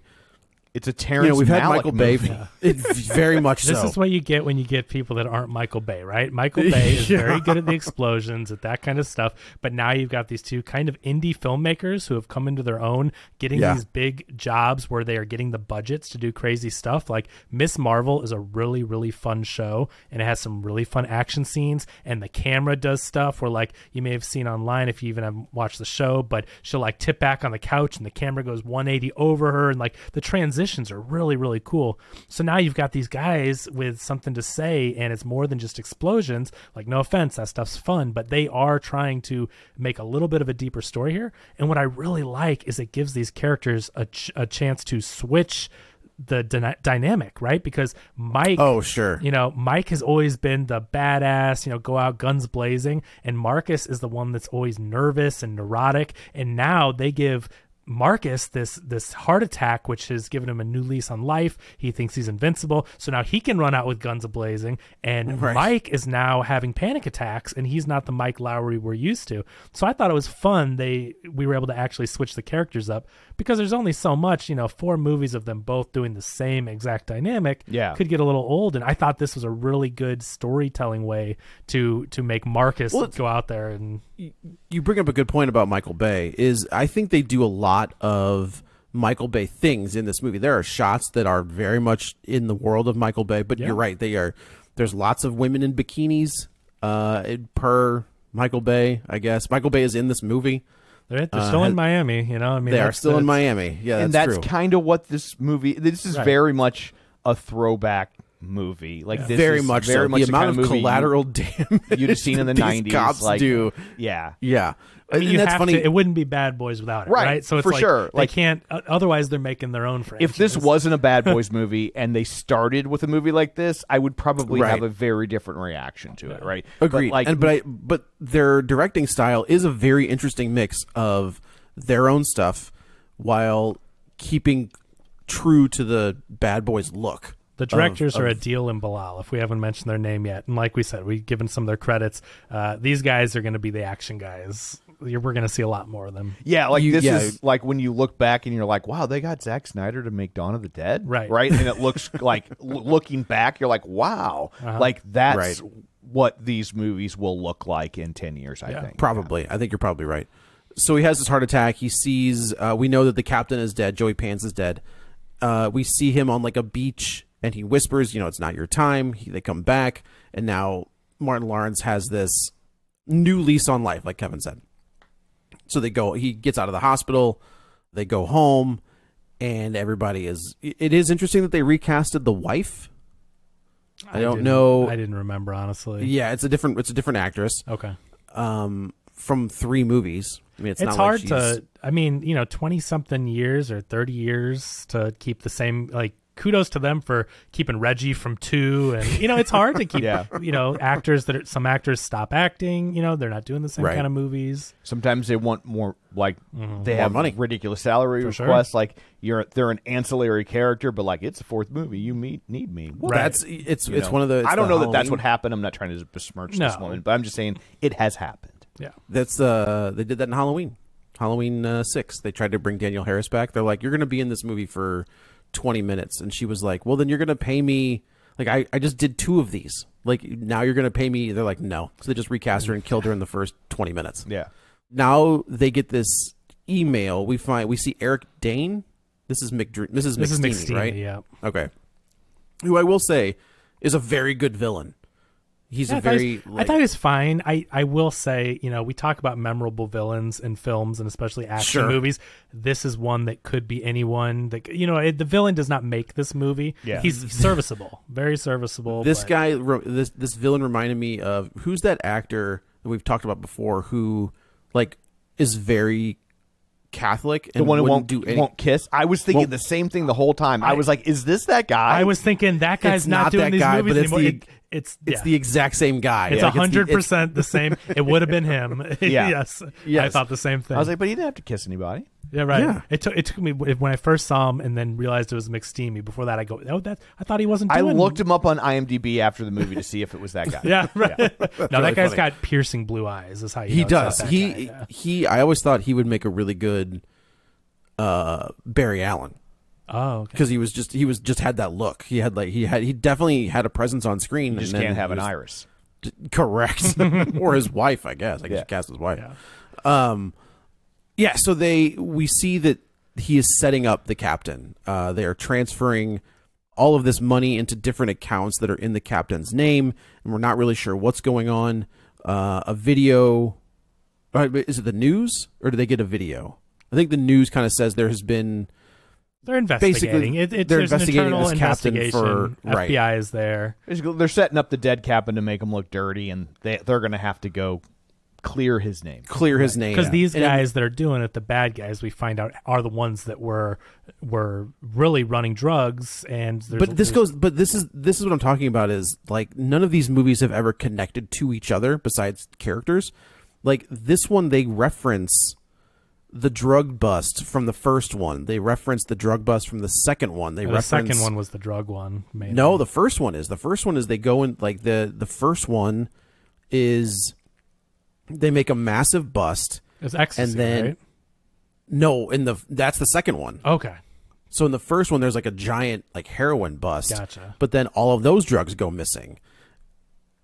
It's a Terrence We've had Malick Michael Bay. movie. It's very much This so. is what you get when you get people that aren't Michael Bay, right? Michael Bay is very good at the explosions, at that kind of stuff. But now you've got these two kind of indie filmmakers who have come into their own, getting these big jobs where they are getting the budgets to do crazy stuff. Like Miss Marvel is a really, really fun show, and it has some really fun action scenes. And the camera does stuff where, like, you may have seen online if you even haven't watched the show, but she'll like tip back on the couch and the camera goes 180 over her, and like the transitions are really, really cool. So now you've got these guys with something to say, and it's more than just explosions. Like, no offense, that stuff's fun, but they are trying to make a little bit of a deeper story here. And what I really like is it gives these characters a chance to switch the dynamic, right? Because Mike, Mike has always been the badass, go out guns blazing, and Marcus is the one that's always nervous and neurotic. And now they give Marcus this heart attack, which has given him a new lease on life. He thinks he's invincible, so now he can run out with guns a-blazing, and Mike is now having panic attacks, and he's not the Mike Lowry we're used to. So I thought it was fun we were able to actually switch the characters up, because there's only so much, 4 movies of them both doing the same exact dynamic could get a little old, and I thought this was a really good storytelling way to make Marcus go out there. And you bring up a good point about Michael Bay. Is I think they do a lot of Michael Bay things in this movie. There are shots that are very much in the world of Michael Bay, but you're right, there's lots of women in bikinis per Michael Bay, I guess. Michael Bay is in this movie. They're still in Miami, they are still in Miami. Yeah, and that's kind of what this is very much a throwback movie. Like this very is much very so. much The amount kind of movie collateral damage you'd have seen in the these 90s. cops like, do. Yeah. I mean, that's funny. It wouldn't be Bad Boys without it, right? So it's for like, sure. They can't. Otherwise, they're making their own franchise. If this wasn't a Bad Boys movie and they started with a movie like this, I would probably have a very different reaction to it. Right? Agreed. But their directing style is a very interesting mix of their own stuff while keeping true to the Bad Boys look. The directors are Adil and Bilal, if we haven't mentioned their name yet. And like we said, we've given some of their credits. These guys are going to be the action guys. We're going to see a lot more of them. Yeah, this is like when you look back and you're like, wow, they got Zack Snyder to make Dawn of the Dead. Right? And it looks like, looking back, you're like, wow. Like, that's what these movies will look like in 10 years, I think. Probably. I think you're probably right. So he has this heart attack. He sees. We know that the captain is dead. Joey Pants is dead. We see him on like a beach, and he whispers, "It's not your time." They come back, and now Martin Lawrence has this new lease on life, like Kevin said. So they go. He gets out of the hospital. They go home, and everybody is. It is interesting that they recasted the wife. I don't know. I didn't remember, honestly. Yeah, it's a different actress. Okay. From 3 movies. I mean, it's not hard like to. I mean, 20-something years or 30 years to keep the same. Like, kudos to them for keeping Reggie from 2, and it's hard to keep. Actors some actors stop acting. They're not doing the same kind of movies. Sometimes they want more. Like they have money. Ridiculous salary For requests. sure. Like they're an ancillary character, but like it's a 4th movie. You need me. Well, Right. It's one of the. I don't know that that's Halloween. what happened. I'm not trying to besmirch No. this woman, but I'm just saying it has happened. Yeah. That's they did that in Halloween 6. They tried to bring Danielle Harris back. They're like, you're going to be in this movie for 20 minutes, and she was like, well, then you're going to pay me. Like I just did 2 of these. Like now you're going to pay me. They're like, no. So they just recast her and killed her in the first 20 minutes. Yeah. Now they get this email. We see Eric Dane. This is Mrs. McSteamy, right? Yeah. Okay. Who I will say is a very good villain. He's Yeah, a very. I thought he was fine. I will say, we talk about memorable villains in films and especially action Sure. movies. This is one that could be anyone. That the villain does not make this movie. Yeah. He's serviceable, very serviceable. This guy, this villain reminded me of who's that actor that we've talked about before who, like, is very Catholic and The one who wouldn't won't kiss. I was thinking the same thing the whole time. I was like, is this that guy? I was thinking that guy's It's not not doing that these guy, movies but it's anymore. It's yeah. the exact same guy. It's Like, 100% the same. It would have been him. Yeah. Yes. Yes. I thought the same thing. I was like, but he didn't have to kiss anybody. yeah, right. Yeah. It took me when I first saw him and then realized it was McSteamy. Before that, I go, I thought he wasn't I doing. looked him up on IMDb after the movie to see if it was that guy. Yeah, right. No, really that guy's funny. got piercing blue eyes. Is how you He know it's not does. that He guy. Yeah. he. I always thought he would make a really good Barry Allen. Oh, okay. Because he just had that look. He definitely had a presence on screen. You just and then can't have he an was- iris. Correct. Or his wife, I guess. I guess Yeah. you cast his wife. Yeah. So we see that he is setting up the captain. They are transferring all of this money into different accounts that are in the captain's name, and we're not really sure what's going on. A video. Is it the news, or do they get a video? I think the news kind of says there has been. They're investigating. Basically, they're There's investigating an internal this captain investigation. for- right. FBI is there. They're setting up the dead captain to make him look dirty, and they're going to have to go clear his name. Clear his name. Because these And- guys that are doing it, the bad guys, we find out are the ones that were really running drugs. And But this is what I'm talking about is like none of these movies have ever connected to each other besides characters. Like this one, they reference the drug bust from the first one. They reference the drug bust from the second one. the second one was the drug one. Mainly. No, the first one is they go in like the first one is they make a massive bust. It's ecstasy, and then right? no, that's the second one. Okay. So in the first one, there's like a giant like heroin bust. Gotcha. But then all of those drugs go missing,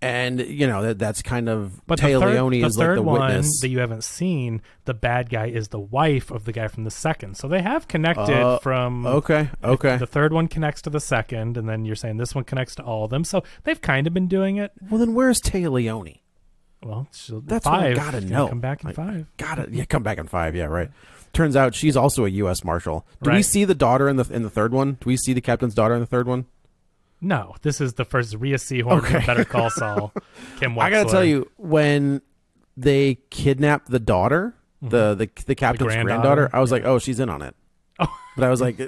and that's kind of Taya Leone is like the one witness. that you haven't seen. The bad guy is the wife of the guy from the second, so they have connected from. Okay. The third one connects to the second, and then you're saying this one connects to all of them. So they've kind of been doing it. Well, then where's Taya Leone? Well, That's five. what I gotta She's gonna know. Come back in 5. Come back in 5. Yeah, right. Turns out she's also a U.S. Marshal. Do we Right. see the daughter in the third one? Do we see the captain's daughter in the third one? No, this is the first Rhea Seahorn from Better Call Saul. Kim Wexler. I gotta tell you, when they kidnapped the daughter, the captain's granddaughter, I was like, oh, she's in on it. But I was like,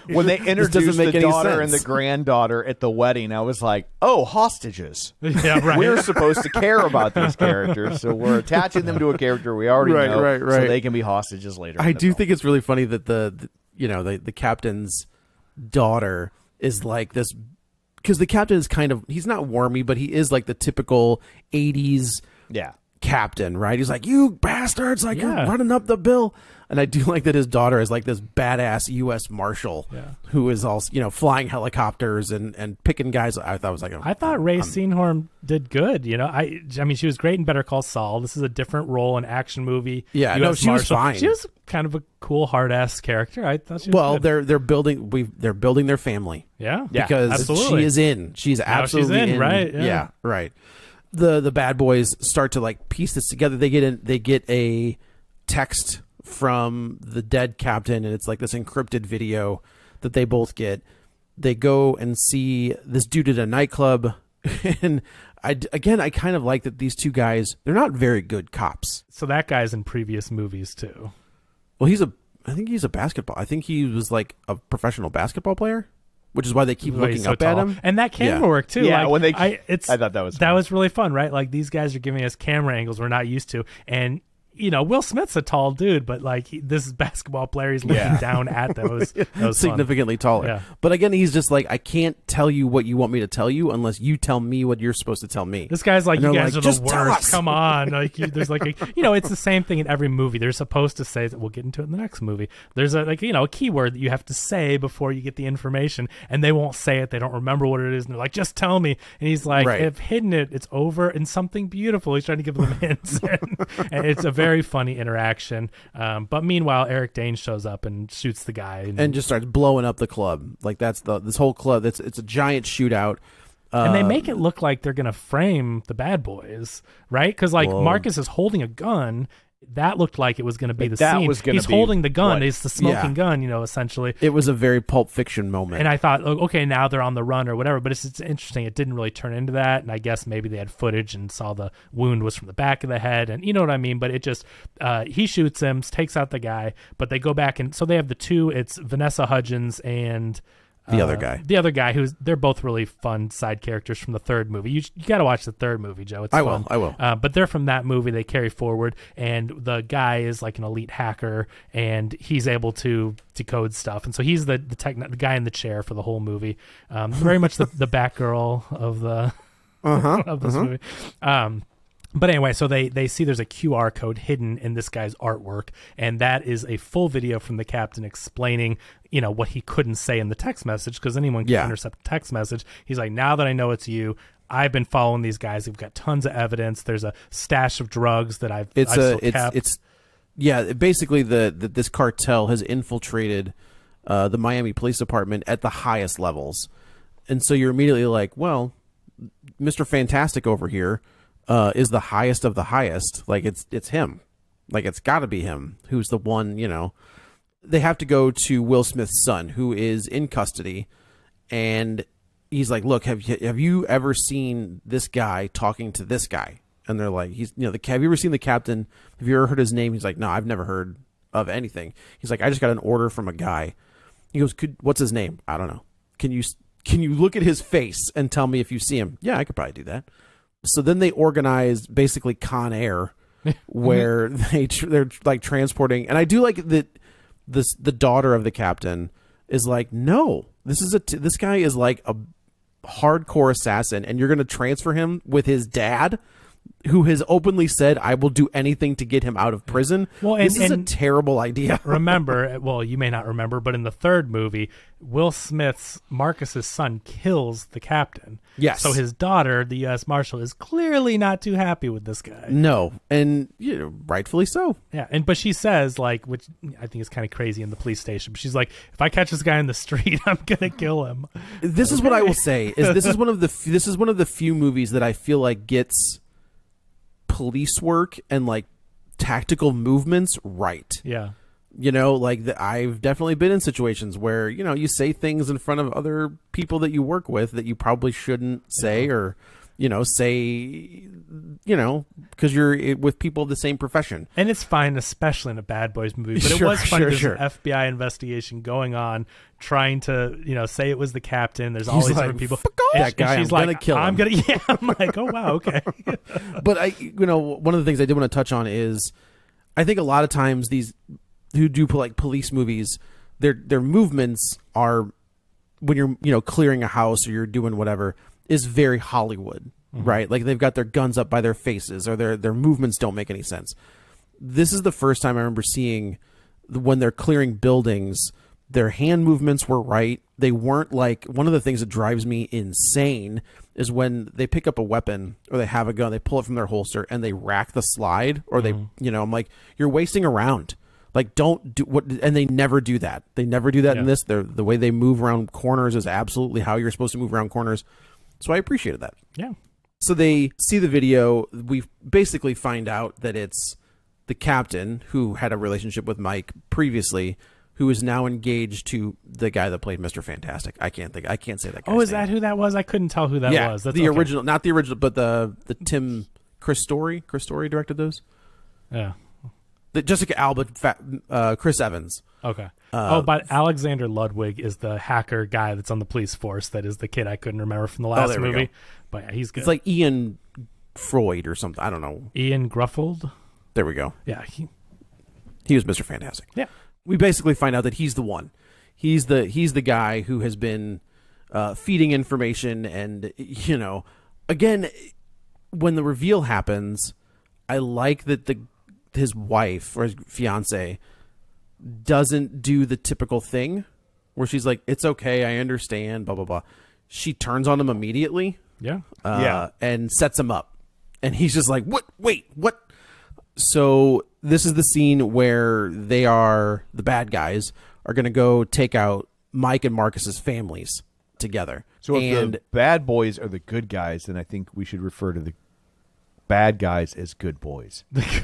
When they doesn't introduced the make any daughter and the sense. granddaughter at the wedding, I was like, oh, hostages. Yeah, right. We're supposed to care about these characters, so we're attaching them to a character we already know, Right. so they can be hostages later. I in the do film. think it's really funny that the captain's daughter is like this, because the captain is he's not wormy, but he is like the typical 80s Yeah. captain, right? He's like, you bastards, like you're running up the bill. And I do like that his daughter is like this badass U.S. Marshal who is also, you know, flying helicopters and picking guys. I thought it was like I thought Ray Seenhorn did good. You know, I mean, she was great in Better Call Saul. This is a different role, an action movie. Yeah, no, she was fine. She was kind of a cool hard ass character. I thought she was good. they're building their family. Yeah, because absolutely. she's absolutely in, right? Yeah, right. The bad boys start to like piece this together. They get a text from the dead captain, and it's like this encrypted video that they both get. They go and see this dude at a nightclub, and I kind of like that these two guys, they're not very good cops. So that guy's in previous movies too. Well, I think he's a basketball. I think he was like a professional basketball player, which is why they keep looking up at him. And that camera work too. Yeah, like, when I thought that was really fun, right? Like these guys are giving us camera angles we're not used to, and you know, Will Smith's a tall dude, but like this basketball player, he's looking down at those. Significantly taller. Yeah. But again, he's just like, I can't tell you what you want me to tell you unless you tell me what you're supposed to tell me. This guy's like, you guys like, are the worst. Come on. Like, there's like a, you know, it's the same thing in every movie. They're supposed to say that we'll get into it in the next movie. There's a keyword that you have to say before you get the information, and they won't say it. They don't remember what it is. And they're like, just tell me. And he's like, I've hidden it. It's over in something beautiful. He's trying to give them hints. And it's a very funny interaction. But meanwhile, Eric Dane shows up and shoots the guy and just starts blowing up the club. Like that's this whole club. It's a giant shootout. And they make it look like they're going to frame the bad boys, right? Because like Marcus is holding a gun. That looked like it was going to be the scene. He's holding the gun. It's the smoking gun, you know, essentially. It was a very Pulp Fiction moment. And I thought, okay, now they're on the run or whatever. But it's interesting. It didn't really turn into that. And I guess maybe they had footage and saw the wound was from the back of the head. And you know what I mean? But it just, he shoots him, takes out the guy. But they go back and so they have the two. It's Vanessa Hudgens and the other guy. The other guy, they're both really fun side characters from the third movie. You got to watch the third movie, Joe. It's fun. I will. But they're from that movie. They carry forward, and the guy is like an elite hacker, and he's able to decode stuff. And so he's the guy in the chair for the whole movie. Very much the Batgirl of the of this movie. But anyway, so they see there's a QR code hidden in this guy's artwork, and that is a full video from the captain explaining, you know, what he couldn't say in the text message, because anyone can intercept a text message. He's like, now that I know it's you, I've been following these guys. We've got tons of evidence. There's a stash of drugs that I've kept. Basically this cartel has infiltrated the Miami Police Department at the highest levels, and so you're immediately like, well, Mr. Fantastic over here is the highest of the highest. Like it's him. Like it's got to be him who's the one, you know. They have to go to Will Smith's son, who is in custody, and he's like, look, have you ever seen this guy talking to this guy? And they're like, have you ever seen the captain? Have you ever heard his name? He's like, no, I've never heard of anything. He's like, I just got an order from a guy. He goes, what's his name? I don't know. Can you look at his face and tell me if you see him? Yeah, I could probably do that. So then they organize basically Con Air, where they're like transporting. And I do like that the daughter of the captain is like, no, this guy is like a hardcore assassin, and you're going to transfer him with his dad, who has openly said, I will do anything to get him out of prison. Well, this is a terrible idea. Remember, well, you may not remember, but in the third movie, Will Smith's Marcus's son kills the captain. Yes. So his daughter, the U.S. Marshal, is clearly not too happy with this guy. No, and rightfully so. Yeah, but she says, like, which I think is kind of crazy in the police station, but she's like, if I catch this guy in the street, I'm gonna kill him. This is what I will say: is this is one of the few movies that I feel like gets police work and like tactical movements right. Yeah. You know, like I've definitely been in situations where, you know, you say things in front of other people that you work with that you probably shouldn't say, or, you know, say, you know, because you're with people of the same profession. And it's fine, especially in a Bad Boys movie. But it was fun. There's an FBI investigation going on, trying to, you know, say it was the captain. There's all these other people. That guy, she's like, kill him. I'm like, oh, wow, okay. But one of the things I did want to touch on is, I think a lot of times these who do like police movies, their movements are, when you're, you know, clearing a house or you're doing whatever, is very Hollywood. right? Like they've got their guns up by their faces, or their movements don't make any sense. This is the first time I remember seeing when they're clearing buildings, their hand movements were right. They weren't like, one of the things that drives me insane is when they pick up a weapon or they have a gun, they pull it from their holster and they rack the slide, or they, I'm like, you're wasting a round. Like, don't do what, and they never do that. They never do that in this. The way they move around corners is absolutely how you're supposed to move around corners. So I appreciated that. Yeah. So they see the video. We basically find out that it's the captain who had a relationship with Mike previously, who is now engaged to the guy that played Mr. Fantastic. I can't say that guy's name. Is that who that was? I couldn't tell who that was. That's the original, not the original, but the Chris Story. Chris Story directed those. Yeah. The Jessica Alba, Chris Evans. Okay. But Alexander Ludwig is the hacker guy that's on the police force. That is the kid I couldn't remember from the last movie. But yeah, he's good. It's like Ian Freud or something. I don't know. Ian Gruffold. There we go. Yeah. He was Mr. Fantastic. Yeah. We basically find out that he's the one. He's the guy who has been feeding information, and again, when the reveal happens, I like that his wife or his fiance doesn't do the typical thing where she's like, it's okay, I understand, blah blah blah. She turns on him immediately. And sets him up, and he's just like, what? Wait, what? So this is the scene where the bad guys are going to go take out Mike and Marcus's families together. So if the bad boys are the good guys, then I think we should refer to the bad guys as good boys. These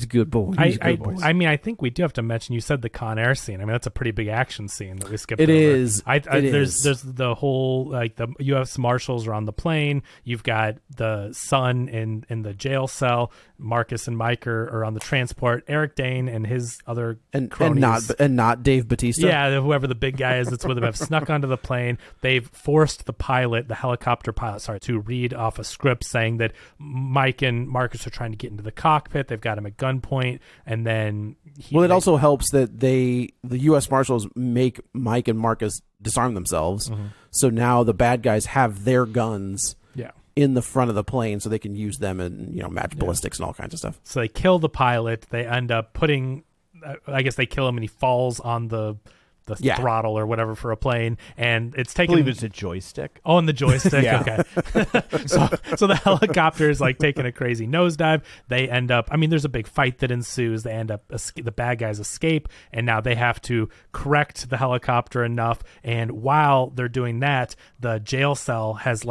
good boys. I mean, I think we do have to mention, you said the Con Air scene. I mean, that's a pretty big action scene that we skipped over. There's the whole, like, the U.S. Marshals are on the plane. You've got the son in the jail cell. Marcus and Mike are on the transport. Eric Dane and his other cronies. And not Dave Bautista. Yeah, whoever the big guy is that's with him have snuck onto the plane. They've forced the helicopter pilot, to read off a script saying that Mike and Marcus are trying to get into the cockpit. They've got him at gunpoint, and then it also helps that the U.S. Marshals make Mike and Marcus disarm themselves. So now the bad guys have their guns in the front of the plane, so they can use them and match ballistics and all kinds of stuff. So they kill the pilot. They end up putting, I guess they kill him, and he falls on the throttle or whatever for a plane, and it's taken. I believe it's a joystick. Oh, and the joystick. Okay. so the helicopter is like taking a crazy nosedive. They end up. I mean, there's a big fight that ensues. They end up. The bad guys escape, and now they have to correct the helicopter enough. And while they're doing that, the jail cell has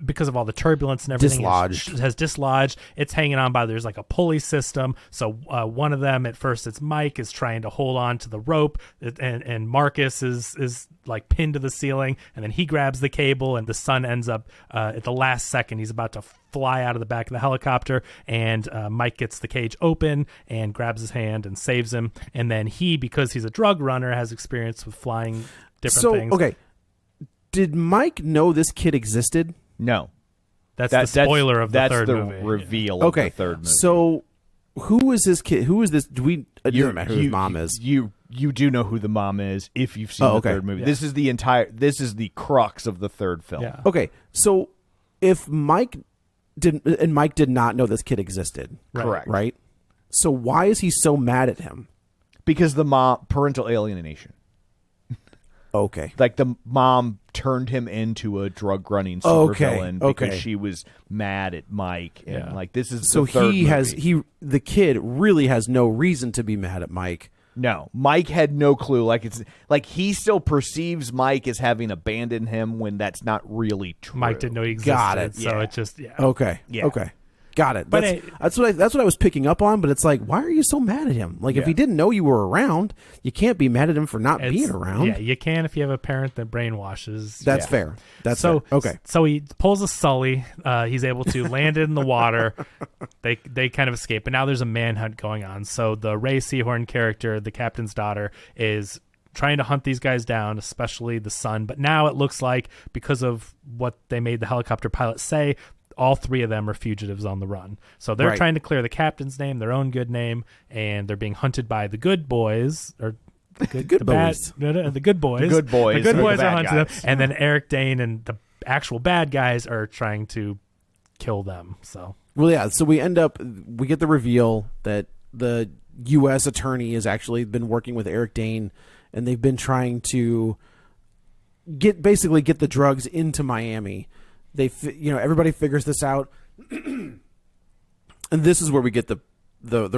because of all the turbulence and everything, has dislodged. It's hanging on by, there's like a pulley system. So one of them, at first it's Mike, is trying to hold on to the rope, and Marcus is like pinned to the ceiling, and then he grabs the cable, and the son ends up at the last second, he's about to fly out of the back of the helicopter, and Mike gets the cage open and grabs his hand and saves him. And then he, because he's a drug runner, has experience with flying different things. Okay, did Mike know this kid existed? No. That's the spoiler of the third movie. That's the reveal of the third movie. So who is this kid? Who is this? Do we? It doesn't matter who his mom is. You do know who the mom is if you've seen the third movie. Yeah. This is the crux of the third film. Yeah. Okay, so if Mike did not know this kid existed, correct? Right. So why is he so mad at him? Because the parental alienation. Okay. Like the mom turned him into a drug-running supervillain because she was mad at Mike, and this is so the third movie. The kid really has no reason to be mad at Mike. No, Mike had no clue. He still perceives Mike as having abandoned him when that's not really true. Mike didn't know he existed. Got it. So it just Okay. Yeah. Okay. Got it. That's what I was picking up on. But it's like, why are you so mad at him? Like, if he didn't know you were around, you can't be mad at him for not being around. Yeah, you can if you have a parent that brainwashes. That's fair. That's fair. Okay. So he pulls a Sully. He's able to land it in the water. They kind of escape, but now there's a manhunt going on. So the Ray Seahorn character, the captain's daughter, is trying to hunt these guys down, especially the son. But now it looks like, because of what they made the helicopter pilot say, all three of them are fugitives on the run. So they're trying to clear the captain's name, their own good name, and they're being hunted by the good boys, or the good boys. The good boys. The good boys. The good boys the are hunting them. guys. And then Eric Dane and the actual bad guys are trying to kill them. So well, yeah. So we get the reveal that the U.S. attorney has actually been working with Eric Dane, and they've been trying to get the drugs into Miami. Everybody figures this out, and this is where we get the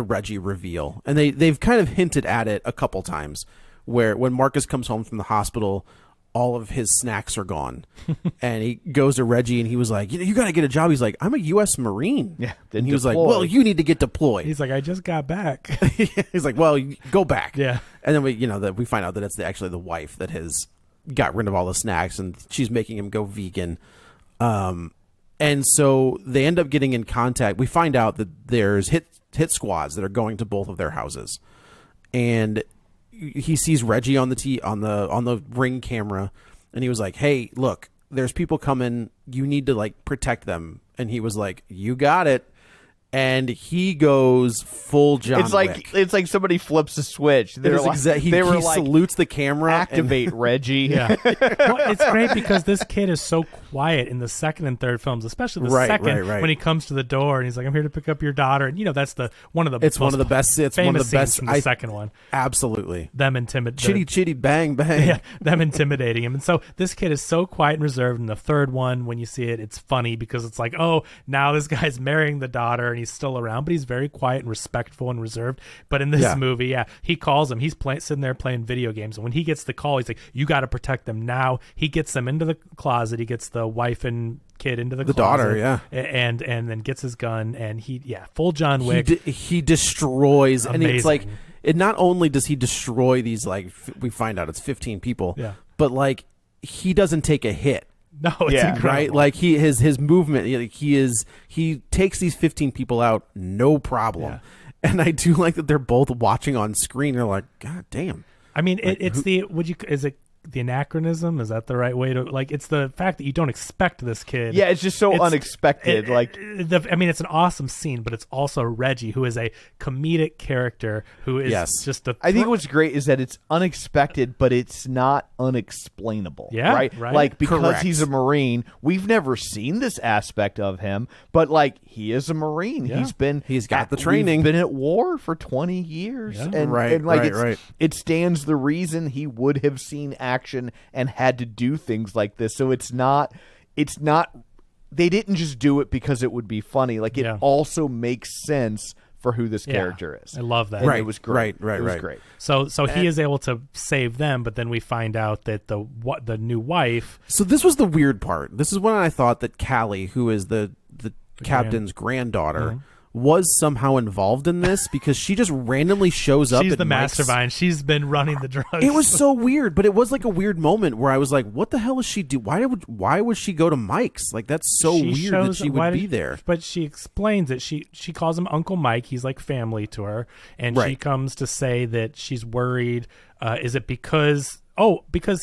Reggie reveal, and they've kind of hinted at it a couple times, where when Marcus comes home from the hospital, all of his snacks are gone, and he goes to Reggie and he was like, you got to get a job. He's like, I'm a U.S. Marine. Yeah. And he was like, well, you need to get deployed. he's like, I just got back. He's like, well, go back. Yeah. And then we find out that it's actually the wife that has got rid of all the snacks, and she's making him go vegan. And so they end up getting in contact. We find out that there's hit squads that are going to both of their houses, and he sees Reggie on the ring camera, and he was like, hey, look, there's people coming, you need to like protect them. And he was like, you got it. And he goes full John Wick. It's like somebody flips a switch. He salutes the camera. Activate Reggie. Yeah. Well, it's great because this kid is so quiet in the second and third films, especially the second when he comes to the door and he's like, I'm here to pick up your daughter. And that's one of the best scenes from the second one. Absolutely. Them intimidating. Chitty bang bang. Yeah, them intimidating him. And so this kid is so quiet and reserved. In the third one, when you see it, it's funny because it's like, oh, now this guy's marrying the daughter and he's still around, but he's very quiet and respectful and reserved. But in this movie, he calls him. He's sitting there playing video games, and when he gets the call, he's like, you got to protect them now. He gets them into the closet. He gets the wife and kid into the closet, daughter, and then gets his gun, and full John Wick. He destroys. Amazing. And it's like, not only does he destroy these, like, we find out it's 15 people, but like, he doesn't take a hit. No, it's incredible. Right? Like his movement, he takes these 15 people out, no problem. Yeah. And I do like that they're both watching on screen. They're like, God damn. I mean, is it the anachronism? Is that the right way to, like, it's the fact that you don't expect this kid. Yeah, it's just so unexpected. It's an awesome scene, but it's also Reggie, who is a comedic character who is just a. I think what's great is that it's unexpected, but it's not unexplainable. Yeah, right. Like, because he's a Marine, we've never seen this aspect of him, but like, he is a Marine. Yeah. He's got the training. He's been at war for 20 years, it stands the reason he would have seen action and had to do things like this. So it's not they didn't just do it because it would be funny. Like, it also makes sense for who this character is. I love that. And it was great. Right. It was great. So he is able to save them, but then we find out that the new wife. So this was the weird part. This is when I thought that Callie, who is the captain's granddaughter, was somehow involved in this, because she just randomly shows up. She's the mastermind. She's been running the drugs. It was so weird, but it was like a weird moment where I was like, what the hell is she do? Why would she go to Mike's? Like, that's so weird that she would be there. But she explains it. She calls him Uncle Mike. He's like family to her. And she comes to say that she's worried. Is it because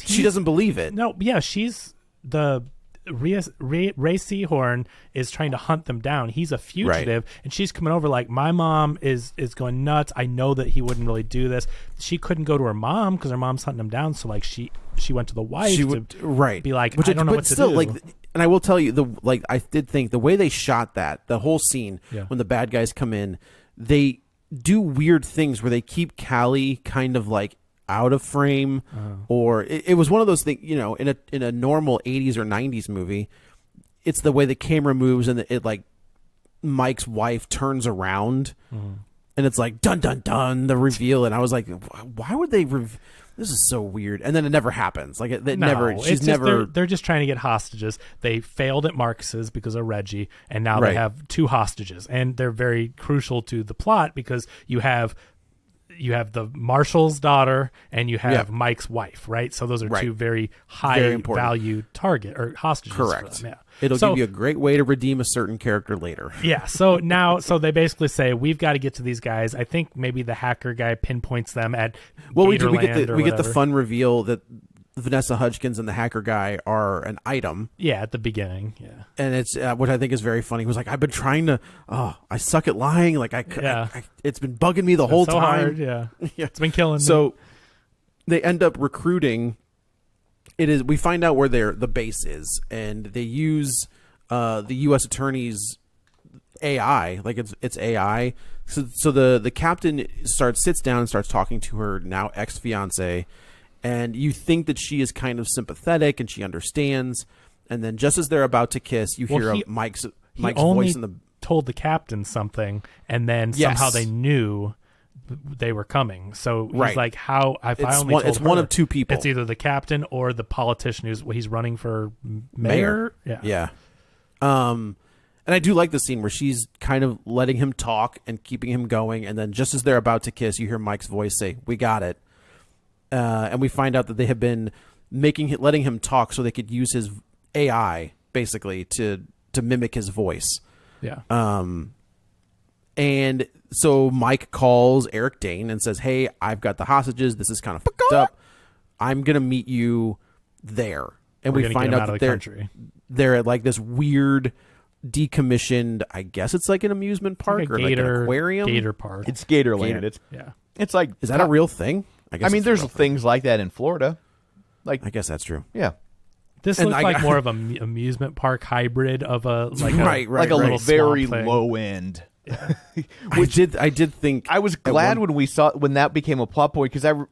she doesn't believe it? No, yeah, she's the Ray Seahorn is trying to hunt them down. He's a fugitive, and she's coming over like, my mom is going nuts. I know that he wouldn't really do this. She couldn't go to her mom because her mom's hunting him down. So like, she went to the wife to be like, I don't know what to do. Like, and I will tell you, I did think the way they shot the whole scene when the bad guys come in, they do weird things where they keep Callie kind of like out of frame, or it was one of those things, in a normal 80s or 90s movie, it's the way the camera moves and it like Mike's wife turns around and it's like dun dun dun, the reveal, and I was like, why would they this is so weird. And then it never happens. Like, they're just trying to get hostages. They failed at Marcus's because of Reggie, and now they have 2 hostages, and they're very crucial to the plot because you have the marshal's daughter and you have Mike's wife, right? So those are 2 very high value target or hostages. Correct. For them. Yeah. It'll give you a great way to redeem a certain character later. Yeah. So they basically say, we've got to get to these guys. I think maybe the hacker guy pinpoints them at we get the fun reveal that Vanessa Hudgens and the hacker guy are an item. Yeah, at the beginning. Yeah, and it's what I think is very funny. He was like, "I've been trying to. I suck at lying. Like it's been bugging me the whole time. Hard, yeah, it's been killing me." So they end up recruiting It is. We find out where the base is, and they use the U.S. attorney's AI, like it's AI. So the captain sits down and starts talking to her now ex-fiance, and you think that she is kind of sympathetic and she understands, and then just as they're about to kiss, you hear Mike's voice in the told the captain something, and then somehow they knew they were coming. So he's like, "How? It's one of two people. It's either the captain or the politician he's running for mayor." Yeah. And I do like the scene where she's kind of letting him talk and keeping him going, and then just as they're about to kiss, you hear Mike's voice say, "We got it," and we find out that they have been letting him talk so they could use his AI basically to mimic his voice. Yeah. And so Mike calls Eric Dane and says, "Hey, I've got the hostages. This is kind of fucked up. I'm gonna meet you there." And we find out that they're at like this weird decommissioned, I guess it's like an amusement park or like an aquarium. Gator park. It's Gatorland. It's like, is that a real thing? I mean, there's things like that in Florida. Like, I guess that's true. Yeah. This looks like more of an amusement park hybrid of a little very low end. Yeah. I did think I was glad when that became a plot point, because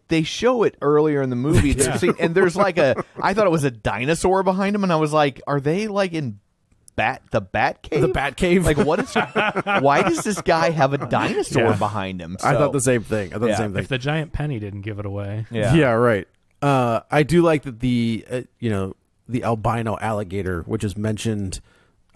they show it earlier in the movie, and there's I thought it was a dinosaur behind him, and I was like, are they like in the Bat Cave? The Bat Cave? Like, what is? Why does this guy have a dinosaur behind him? So, I thought the same thing. If the giant penny didn't give it away. Yeah, right. I do like that the albino alligator, which is mentioned.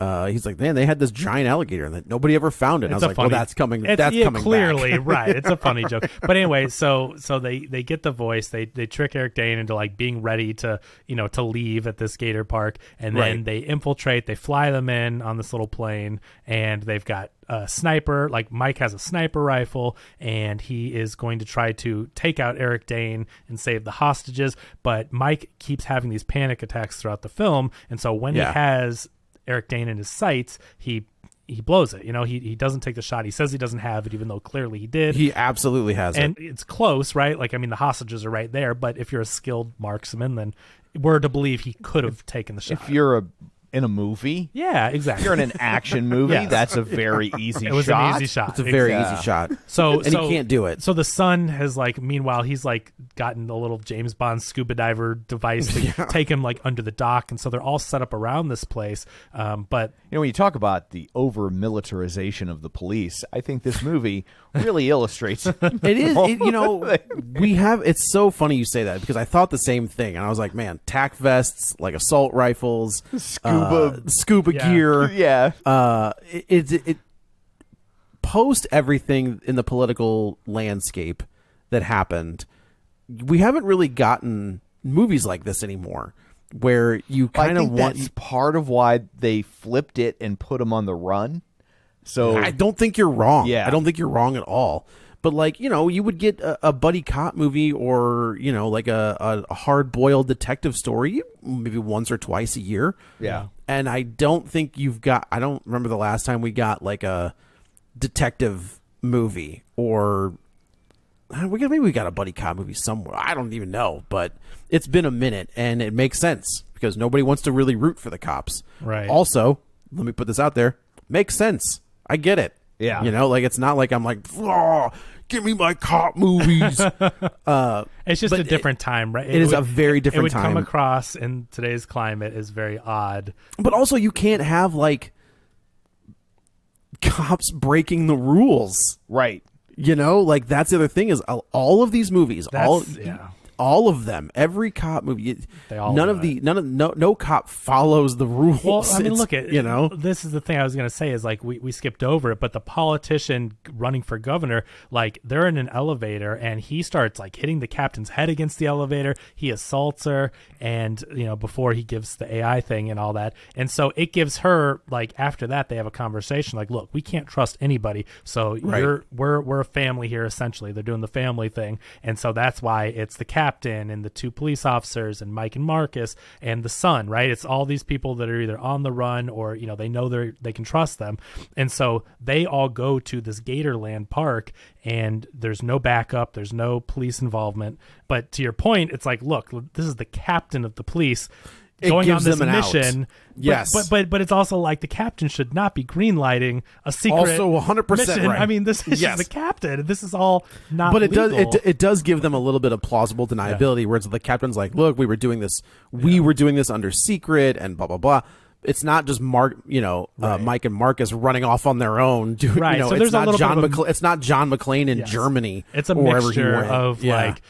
He's like, man, they had this giant alligator and nobody ever found it. And I was like, well, that's coming. That's coming clearly back. Right. It's a funny joke. But anyway, so they get the voice. They trick Eric Dane into like being ready to leave at this gator park, and then they infiltrate. They fly them in on this little plane, and they've got a sniper. Like, Mike has a sniper rifle, and he is going to try to take out Eric Dane and save the hostages. But Mike keeps having these panic attacks throughout the film, and so when he has Eric Dane in his sights, he blows it. He doesn't take the shot. He says he doesn't have it, even though clearly he did. He absolutely has and it's close, right? Like, I mean, the hostages are right there, but if you're a skilled marksman, then we're to believe he could have taken the shot. If you're in a movie, yeah, exactly. If you're in an action movie, that's a very easy shot. It was an easy shot. It's a very easy shot. And he can't do it. So the son has meanwhile, he's gotten a little James Bond scuba diver device to take him under the dock, and so they're all set up around this place. But when you talk about the over militarization of the police, I think this movie really illustrates it. It is. It's so funny you say that, because I thought the same thing, and I was like, man, tack vests, like assault rifles, scuba gear. Yeah. It post everything in the political landscape that happened, we haven't really gotten movies like this anymore, where you kind of want. That's part of why they flipped it and put him on the run. So I don't think you're wrong. Yeah. I don't think you're wrong at all. But you would get a buddy cop movie, or like a hard boiled detective story maybe once or twice a year. Yeah. And I don't think I don't remember the last time we got like a detective movie, or maybe we got a buddy cop movie somewhere. I don't even know, but it's been a minute, and it makes sense because nobody wants to really root for the cops. Right. Also, let me put this out there. Makes sense. I get it. Yeah. It's not like I'm like, oh, give me my cop movies. It's just a different time, right? It is a very different time. It would come across in today's climate as very odd. But also, you can't have cops breaking the rules. Right. That's the other thing, is all of these movies, all of them, every cop movie, no cop follows the rules. Well, I mean, look at this is the thing I was going to say is we skipped over it, but the politician running for governor, they're in an elevator and he starts hitting the captain's head against the elevator. He assaults her, and before he gives the AI thing and all that, and so it gives her after that they have a conversation look, we can't trust anybody, so we're a family here essentially. They're doing the family thing, and so that's why it's the captain captain and the 2 police officers and Mike and Marcus and the son, right? It's all these people that are either on the run or, you know, they know they can trust them. And so they all go to this Gatorland park, and there's no backup, there's no police involvement. But to your point, it's like, look, this is the captain of the police going on this mission. Yes. But it's also like the captain should not be greenlighting a secret Also 100% mission. right. I mean, this is just the captain. This is all not But legal. it does give them a little bit of plausible deniability, where it's the captain's like, look, we were doing this under secret and blah blah blah. It's not just Mike and Marcus running off on their own. Right. You know, So there's a little bit of it's not John McClane in Germany. It's a or wherever he mixture went. of like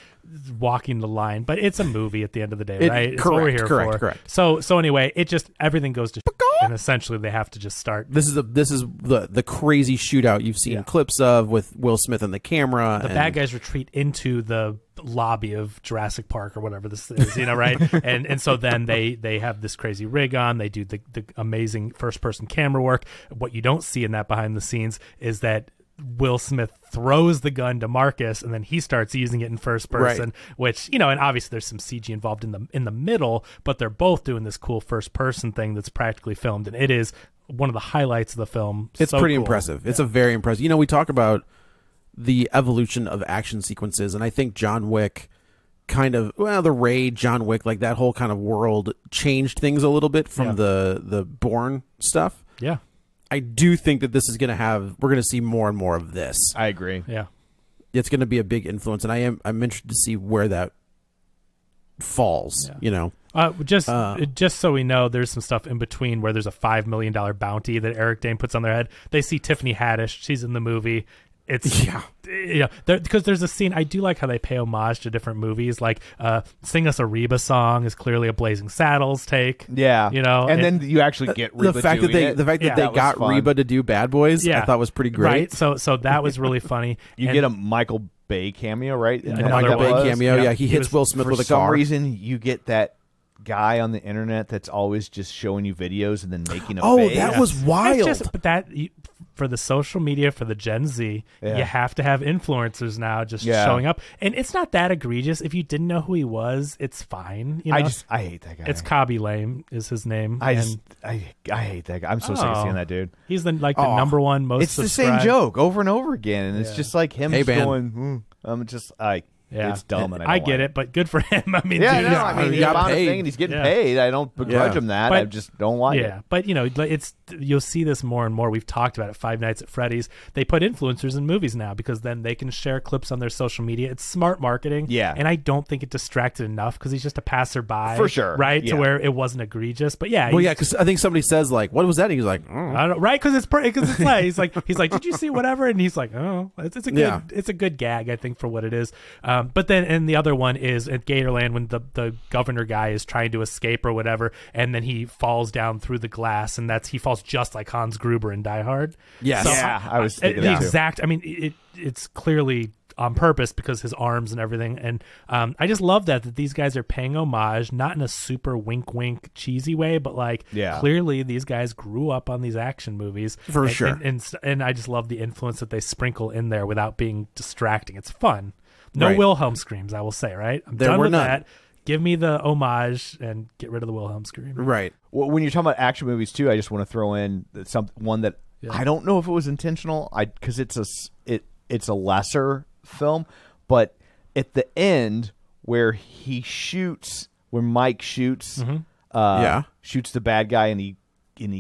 walking the line, but it's a movie at the end of the day, right? It's correct, what we're here for. correct. So anyway, it just everything goes to and essentially they have to just start. This is the crazy shootout you've seen clips of with Will Smith and the camera. The bad guys retreat into the lobby of Jurassic Park or whatever this is, you know, right? and so then they have this crazy rig on. They do the amazing first person camera work. What you don't see in that behind the scenes is that Will Smith throws the gun to Marcus, and then he starts using it in first person, which, you know, and obviously there's some CG involved in the middle, but they're both doing this cool first person thing that's practically filmed, and it is one of the highlights of the film. It's so pretty cool. impressive. It's a very impressive. You know, we talk about the evolution of action sequences, and I think John Wick kind of, the Raid, John Wick, like that whole kind of world changed things a little bit from the Bourne stuff. Yeah. I do think that this is going to we're going to see more and more of this. I agree. Yeah. It's going to be a big influence, and I'm interested to see where that falls, you know. Just so we know, there's some stuff in between where there's a $5 million bounty that Eric Dane puts on their head. They see Tiffany Haddish. She's in the movie. It's because there's a scene. I do like how they pay homage to different movies. Like "Sing Us a Reba Song" is clearly a Blazing Saddles take. Yeah, you know, and then you actually get Reba the fact that they got Reba to do Bad Boys. I thought was pretty great. Right. So that was really funny. You get a Michael Bay cameo, right? Michael Bay cameo. Yeah, he hits Will Smith with a car. For some reason, you get that guy on the internet that's always just showing you videos and then making a face. That was wild. But for the social media, for the Gen Z, you have to have influencers now just showing up, and it's not that egregious. If you didn't know who he was, it's fine. You know? I hate that guy. It's Kobby Lame is his name. I hate that guy. I'm so sick of seeing that dude. He's the number one most. It's the same joke over and over again, and it's just like him going. It's dumb, and I get it, but good for him. I mean, he got paid, and he's getting paid. I don't begrudge him that. I just don't like it. Yeah, but you know, you'll see this more and more. We've talked about it. Five Nights at Freddy's. They put influencers in movies now because then they can share clips on their social media. It's smart marketing. Yeah, and I don't think it distracted enough because he's just a passerby, for sure, right? To where it wasn't egregious. But because I think somebody says like, "What was that?" And he's like, "I don't," right? Because it's like he's like, "Did you see whatever?" And he's like, "Oh, it's a good gag, I think, for what it is." But then and the other one is at Gatorland when the governor guy is trying to escape or whatever, and then he falls down through the glass, and he falls just like Hans Gruber in Die Hard. Yes. So, I was thinking the exact. I mean, it's clearly on purpose because his arms and everything, and I just love that these guys are paying homage, not in a super wink cheesy way, but like clearly these guys grew up on these action movies for sure, and I just love the influence that they sprinkle in there without being distracting. It's fun. No Wilhelm screams, I will say, right? I'm done with that. Give me the homage and get rid of the Wilhelm scream. Right. Well, when you're talking about action movies too, I just want to throw in one that I don't know if it was intentional, because it's a lesser film, but at the end where Mike shoots, shoots the bad guy and he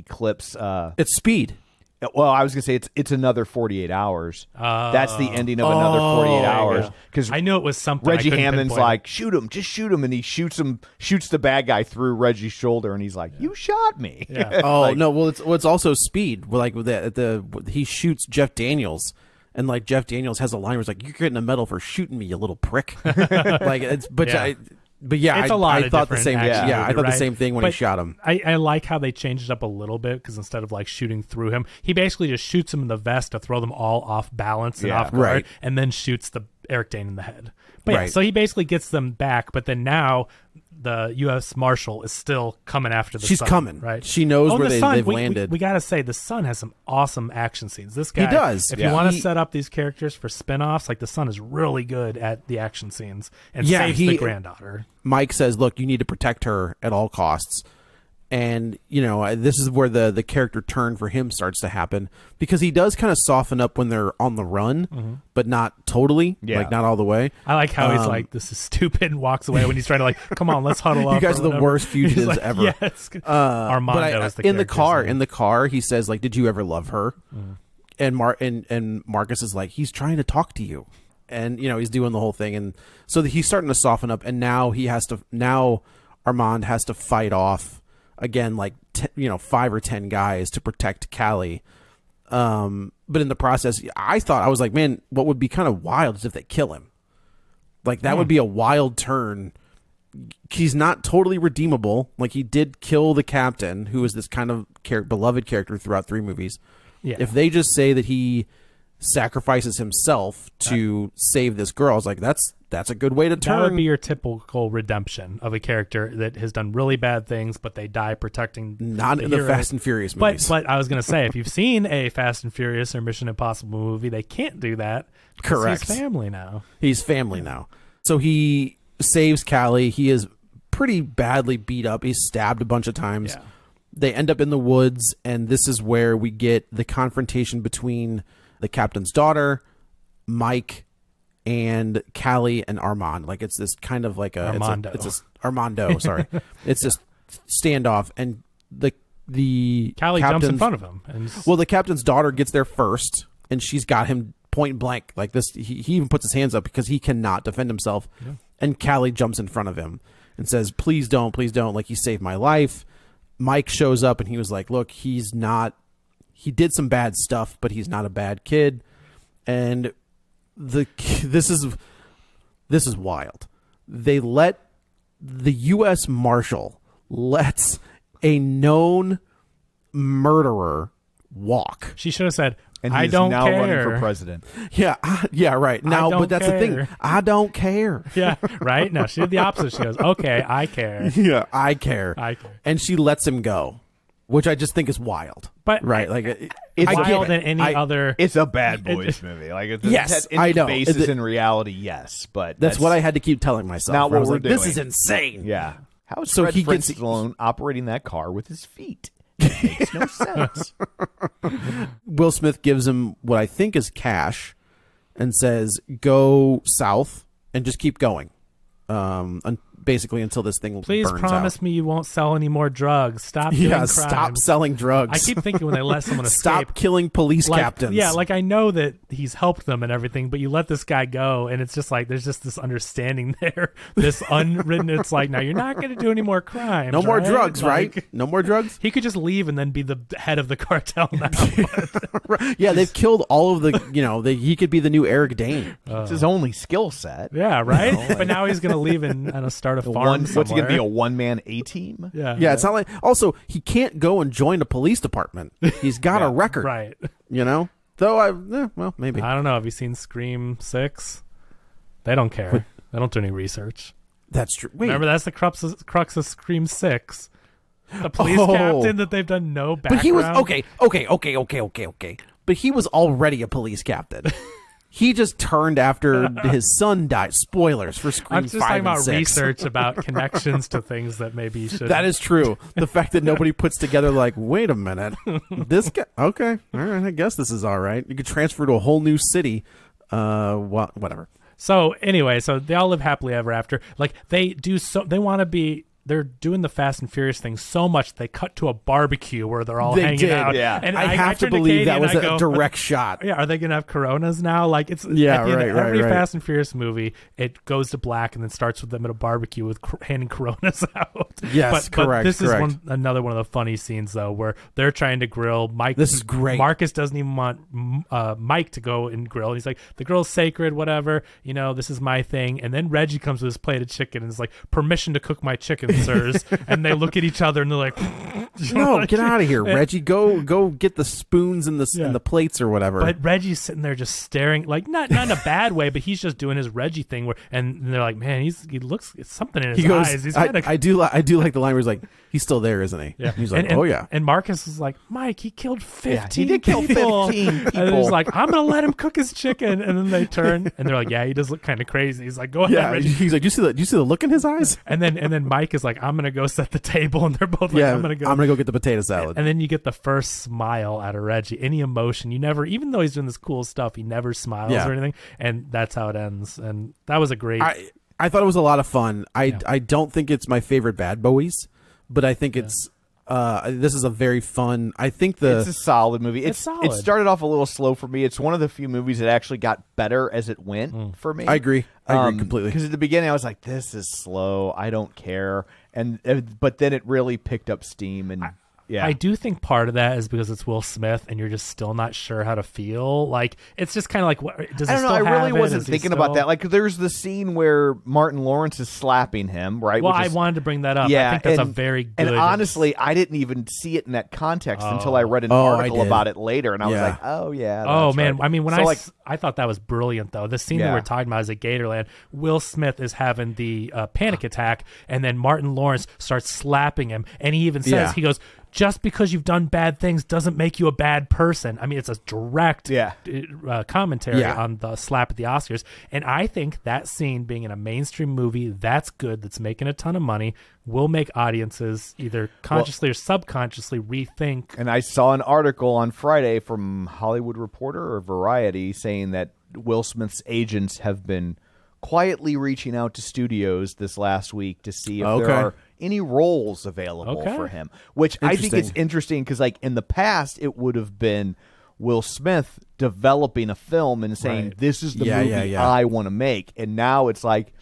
clips. It's Speed. Well, I was gonna say it's another 48 hours. That's the ending of another 48 hours. Because I knew it was something. Reggie Hammond's like, shoot him, and he shoots the bad guy through Reggie's shoulder, and he's like, you shot me. Yeah. No, well, it's also Speed. Like he shoots Jeff Daniels. And like Jeff Daniels has a line where it's like, "You're getting a medal for shooting me, you little prick." I thought the same. I thought the same thing when he shot him. I like how they changed it up a little bit because instead of like shooting through him, he basically just shoots him in the vest to throw them all off balance and off guard, and then shoots the Eric Dane in the head. But so he basically gets them back. But then now the U.S. Marshal is still coming after the She's son, coming. right? She knows where they've we, landed. We got to say, the son has some awesome action scenes. This guy, He does. If Yeah. you want to He- set up these characters for spin-offs, like the son is really good at the action scenes and Yeah, saves the granddaughter. Mike says, look, you need to protect her at all costs. And, this is where the character turn for him starts to happen, because he does kind of soften up when they're on the run, but not totally, like not all the way. I like how he's like, this is stupid, and walks away when he's trying to like, come on, let's huddle up. You guys or are the whatever. worst fugitives He's like, ever. Yes. Armando is the in the car, character's name. he says, like, did you ever love her? And Marcus is like, he's trying to talk to you. And, he's doing the whole thing. And so he's starting to soften up. And now Armand has to fight off again, like, 5 or 10 guys to protect Callie. But in the process, I was like, man, what would be kind of wild is if they kill him. Like, that would be a wild turn. He's not totally redeemable. Like, he did kill the captain, who is this kind of beloved character throughout 3 movies. Yeah. If they just say that he sacrifices himself to save this girl, I was like, that's a good way to turn. That would be your typical redemption of a character that has done really bad things, but they die protecting. Not in the hero. Fast and Furious movies. But I was going to say, if you've seen a Fast and Furious or Mission Impossible movie, they can't do that. Correct. He's family now. He's family now. So he saves Callie. He is pretty badly beat up. He's stabbed a bunch of times. Yeah. They end up in the woods, and this is where we get the confrontation between the captain's daughter, Mike, and Callie and Armand. Like, it's this kind of like Armando. Armando, sorry. It's this standoff, and the Callie jumps in captain's- front of him. And Well, the captain's daughter gets there first, and she's got him point blank. Like this, he even puts his hands up because he cannot defend himself. Yeah. And Callie jumps in front of him and says, please don't, like, he saved my life. Mike shows up, and he was like, look, he did some bad stuff, but he's not a bad kid. And this is wild. They let the U.S. Marshal lets a known murderer walk. she should have said, And I he's don't now care. running for president. Yeah, right. Now, don't but that's the thing. care. I don't care. Yeah, right? No, she did the opposite. She goes, okay, I care. Yeah, I care. I care. And she lets him go, which I just think is wild. But right, like It's I get wild it. than any other. It's a bad boys movie. Like, it Yes, has I know. basis It- in reality, yes, but That's what I had to keep telling myself. not where I what was we're like, This doing. is insane. Yeah. How is So Fred he gets- Flintstone operating that car with his feet? It makes no sense. Will Smith gives him what I think is cash, and says, "Go south and just keep going." Basically until this thing Please burns promise out. me you won't sell any more drugs. Stop doing Yeah, crimes. stop selling drugs. I keep thinking when they let someone Stop escape. killing police Like, captains. yeah, like I know that he's helped them and everything, but you let this guy go, and it's just like there's just this understanding there, this unwritten. It's like, now you're not going to do any more crimes. no more right? drugs, Like, right? No more drugs. He could just leave and then be the head of the cartel now. Yeah, they've killed all of the. He could be the new Eric Dane. It's his only skill set. Yeah, right. But now he's going to leave and start a farm. What's he going to be, a somewhere. one-man A-team? Yeah, Yeah, it's not like. Also, he can't go and join a police department. He's got a record, right. Though well, maybe. I don't know. Have you seen Scream 6? They don't care. They don't do any research. That's true. Wait, Remember, that's the crux of Scream 6. The police Oh. captain that they've done no background. but he was okay. But he was already a police captain. He just turned after his son died. Spoilers for Scream I'm just 5 talking and about 6. research about connections to things that maybe you should. That is true. The fact that nobody puts together, like, wait a minute, this guy. Okay, all right. I guess this is all right. You could transfer to a whole new city. Whatever. So anyway, so they all live happily ever after. Like they want to be. They're doing the Fast and Furious thing so much they cut to a barbecue where they're all They hanging did, out. yeah. And I have to turned believe Katie that and was I a go, direct shot. Yeah, are they gonna have Coronas now? Like it's Yeah, at the end right, of right, every right. Fast and Furious movie, it goes to black and then starts with them at a barbecue with handing Coronas out. Yes, but correct, this correct. is another one of the funny scenes though, where they're trying to grill. Mike, This is great. Marcus doesn't even want Mike to go and grill. He's like, the grill's sacred, whatever. This is my thing. And then Reggie comes with his plate of chicken and is like, permission to cook my chicken. influencers, and they look at each other and they're like, no, get out of here, Reggie. Go get the spoons and the plates or whatever. But Reggie's sitting there just staring, like not in a bad way, but he's just doing his Reggie thing. And they're like, man, he looks something in his eyes. He's I do like the line where he's like, he's still there, isn't he? Yeah. He's like, and, oh yeah. And Marcus is like, Mike, he killed 15 he did kill people. 15 people. And he's like, I'm gonna let him cook his chicken. And then they turn and they're like, yeah, he does look kind of crazy. He's like, go ahead, Yeah, Reggie. he's like, do you see the look in his eyes? And then Mike is like, I'm gonna go set the table, and they're both like, I'm gonna go get the potato salad. And then you get the first smile out of Reggie. Any emotion, you never, even though he's doing this cool stuff, he never smiles or anything. And that's how it ends. And that was a great. I thought it was a lot of fun. I don't think it's my favorite Bad Boys, but I think it's this is a very fun. I think it's a solid movie. It's solid. It started off a little slow for me. It's one of the few movies that actually got better as it went for me. I agree. I agree completely. Because at the beginning I was like, this is slow. I don't care. But then it really picked up steam and. Yeah. I do think part of that is because it's Will Smith, and you're just still not sure how to feel. Like, it's just kind of like, what does he I don't know. still I really have it? wasn't Is he thinking still- about that. Like, there's the scene where Martin Lawrence is slapping him, right? Well, which I is- wanted to bring that up. Yeah, I think that's and- a very good. And honestly, I didn't even see it in that context until I read an article about it later, and I was Yeah. like, "Oh yeah." Oh that's man, right. I mean, when So, I thought that was brilliant though. The scene that Yeah. we're talking about is at Gatorland. Will Smith is having the panic attack, and then Martin Lawrence starts slapping him, and he even says, Yeah. he goes, "Just because you've done bad things doesn't make you a bad person." I mean, it's a direct commentary on the slap at the Oscars, and I think that scene being in a mainstream movie that's good, that's making a ton of money, will make audiences either consciously or subconsciously rethink. And I saw an article on Friday from Hollywood Reporter or Variety saying that Will Smith's agents have been quietly reaching out to studios this last week to see if there are any roles available for him, which I think is interesting because, like, in the past, it would have been Will Smith developing a film and saying, this is the movie I want to make. And now it's like,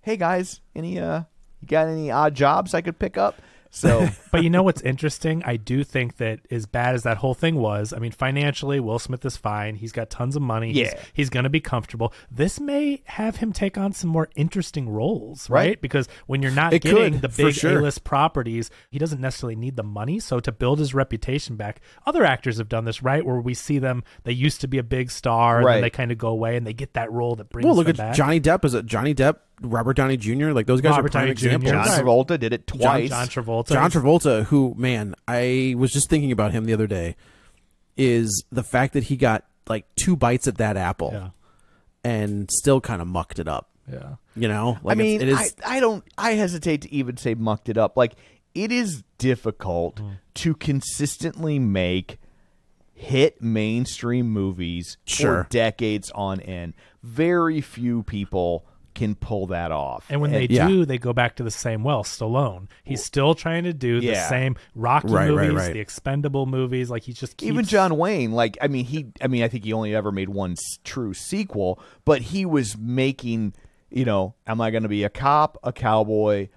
hey, guys, you got any odd jobs I could pick up? So, but you know what's interesting? I do think that as bad as that whole thing was, I mean, financially, Will Smith is fine. He's got tons of money. Yeah. He's going to be comfortable. This may have him take on some more interesting roles, right? Because when you're not getting the big A-list properties, he doesn't necessarily need the money. So to build his reputation back, other actors have done this, right? Where we see them, they used to be a big star, and then they kind of go away, and they get that role that brings them back. Johnny Depp. Is it Johnny Depp? Robert Downey Jr. Like, those guys are prime examples. John Travolta did it twice. John Travolta. John Travolta, who, man, I was just thinking about him the other day, is the fact that he got like 2 bites at that apple and still kind of mucked it up. Yeah. You know? Like, I mean, it is, I hesitate to even say mucked it up. Like, it is difficult to consistently make hit mainstream movies for decades on end. Very few people can pull that off. And when they do, they go back to the same Stallone. He's still trying to do the same Rocky movies, the Expendable movies. Like, he just keeps... Even John Wayne, like, I think he only ever made one true sequel, but he was making, am I going to be a cop, a cowboy,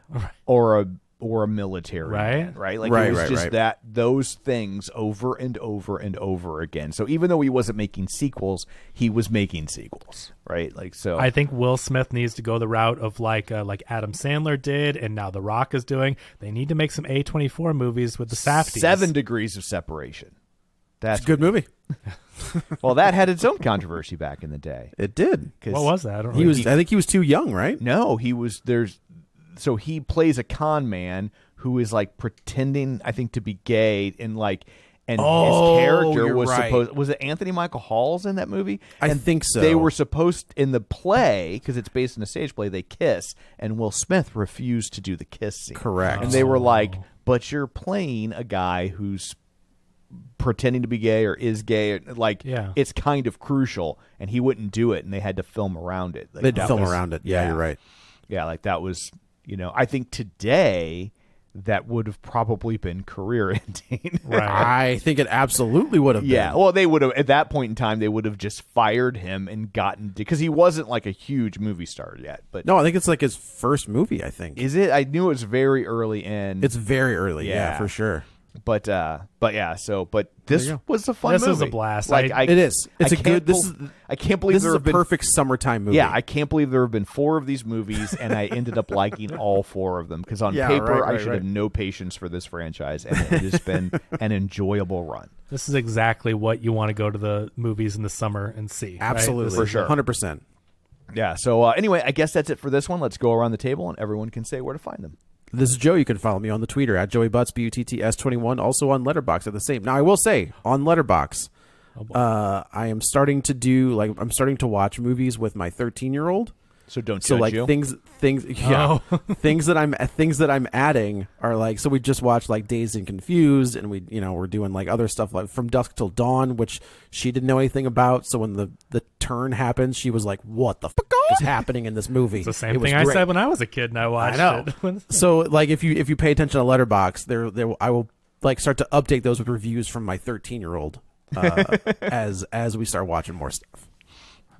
or a military man, right? Like, it was just that those things over and over and over again. So even though he wasn't making sequels, he was making sequels, right? Like, so I think Will Smith needs to go the route of like Adam Sandler did, and now The Rock is doing. They need to make some A24 movies with the Safdies. 7 Degrees of Separation. That's a good movie. Well, that had its own controversy back in the day. It did. What was that? I don't know. I think he was too young, right? No, he was. So he plays a con man who is like pretending, I think, to be gay, and his character was supposed. Was it Anthony Michael Hall's in that movie? I think so. They were supposed in the play, because it's based on a stage play. They kiss, and Will Smith refused to do the kiss scene. Correct. And they were like, "But you're playing a guy who's pretending to be gay or is gay. Like, it's kind of crucial." And he wouldn't do it, and they had to film around it. Like, They'd film around it. Yeah, you're right. Yeah, like that was. I think today that would have probably been career ending. I think it absolutely would have been. Yeah, well, they would have, at that point in time, they would have just fired him and gotten, because he wasn't like a huge movie star yet. But no, I think it's like his first movie, I think. Is it? I knew it was very early in. It's very early, yeah for sure. But yeah. So this was a fun This movie. was a blast. Like I- It is. It's I a good. I can't believe This there is a have been perfect summertime movie. Yeah, I can't believe there have been 4 of these movies, and I ended up liking all 4 of them because on Yeah, paper right, I should right. have no patience for this franchise, and it has been an enjoyable run. This is exactly what you want to go to the movies in the summer and see. right? absolutely, This For is- sure. 100%. Yeah. So anyway, I guess that's it for this one. Let's go around the table, and everyone can say where to find them. This is Joe. You can follow me on the Twitter at JoeyButts, BUTTS21, also on Letterboxd at the same. Now, I will say, on Letterboxd, I am starting to do, I'm starting to watch movies with my 13-year-old. So don't So judge like you. things things that I'm adding are so we just watched Dazed and Confused, and we're doing other stuff like From Dusk Till Dawn, which she didn't know anything about. So when the turn happens, she was like, "What the fuck is happening in this movie?" It's the same It was thing I great. said when I was a kid and I watched it. So if you pay attention to Letterboxd, I will start to update those with reviews from my 13-year-old as we start watching more stuff.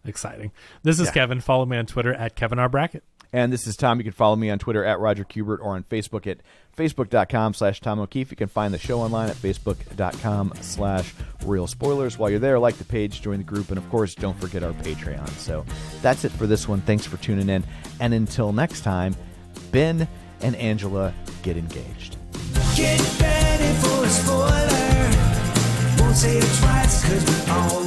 Exciting. This is Kevin. Follow me on Twitter at KevinRBrackett. And this is Tom. You can follow me on Twitter at Roger Kubert or on Facebook at facebook.com/Tom O'Keefe. You can find the show online at facebook.com/Real Spoilers. While you're there, like the page, join the group, and of course, don't forget our Patreon. So that's it for this one. Thanks for tuning in. And until next time, Ben and Angela get engaged. Get ready for a spoiler. Won't say it twice, 'cause we all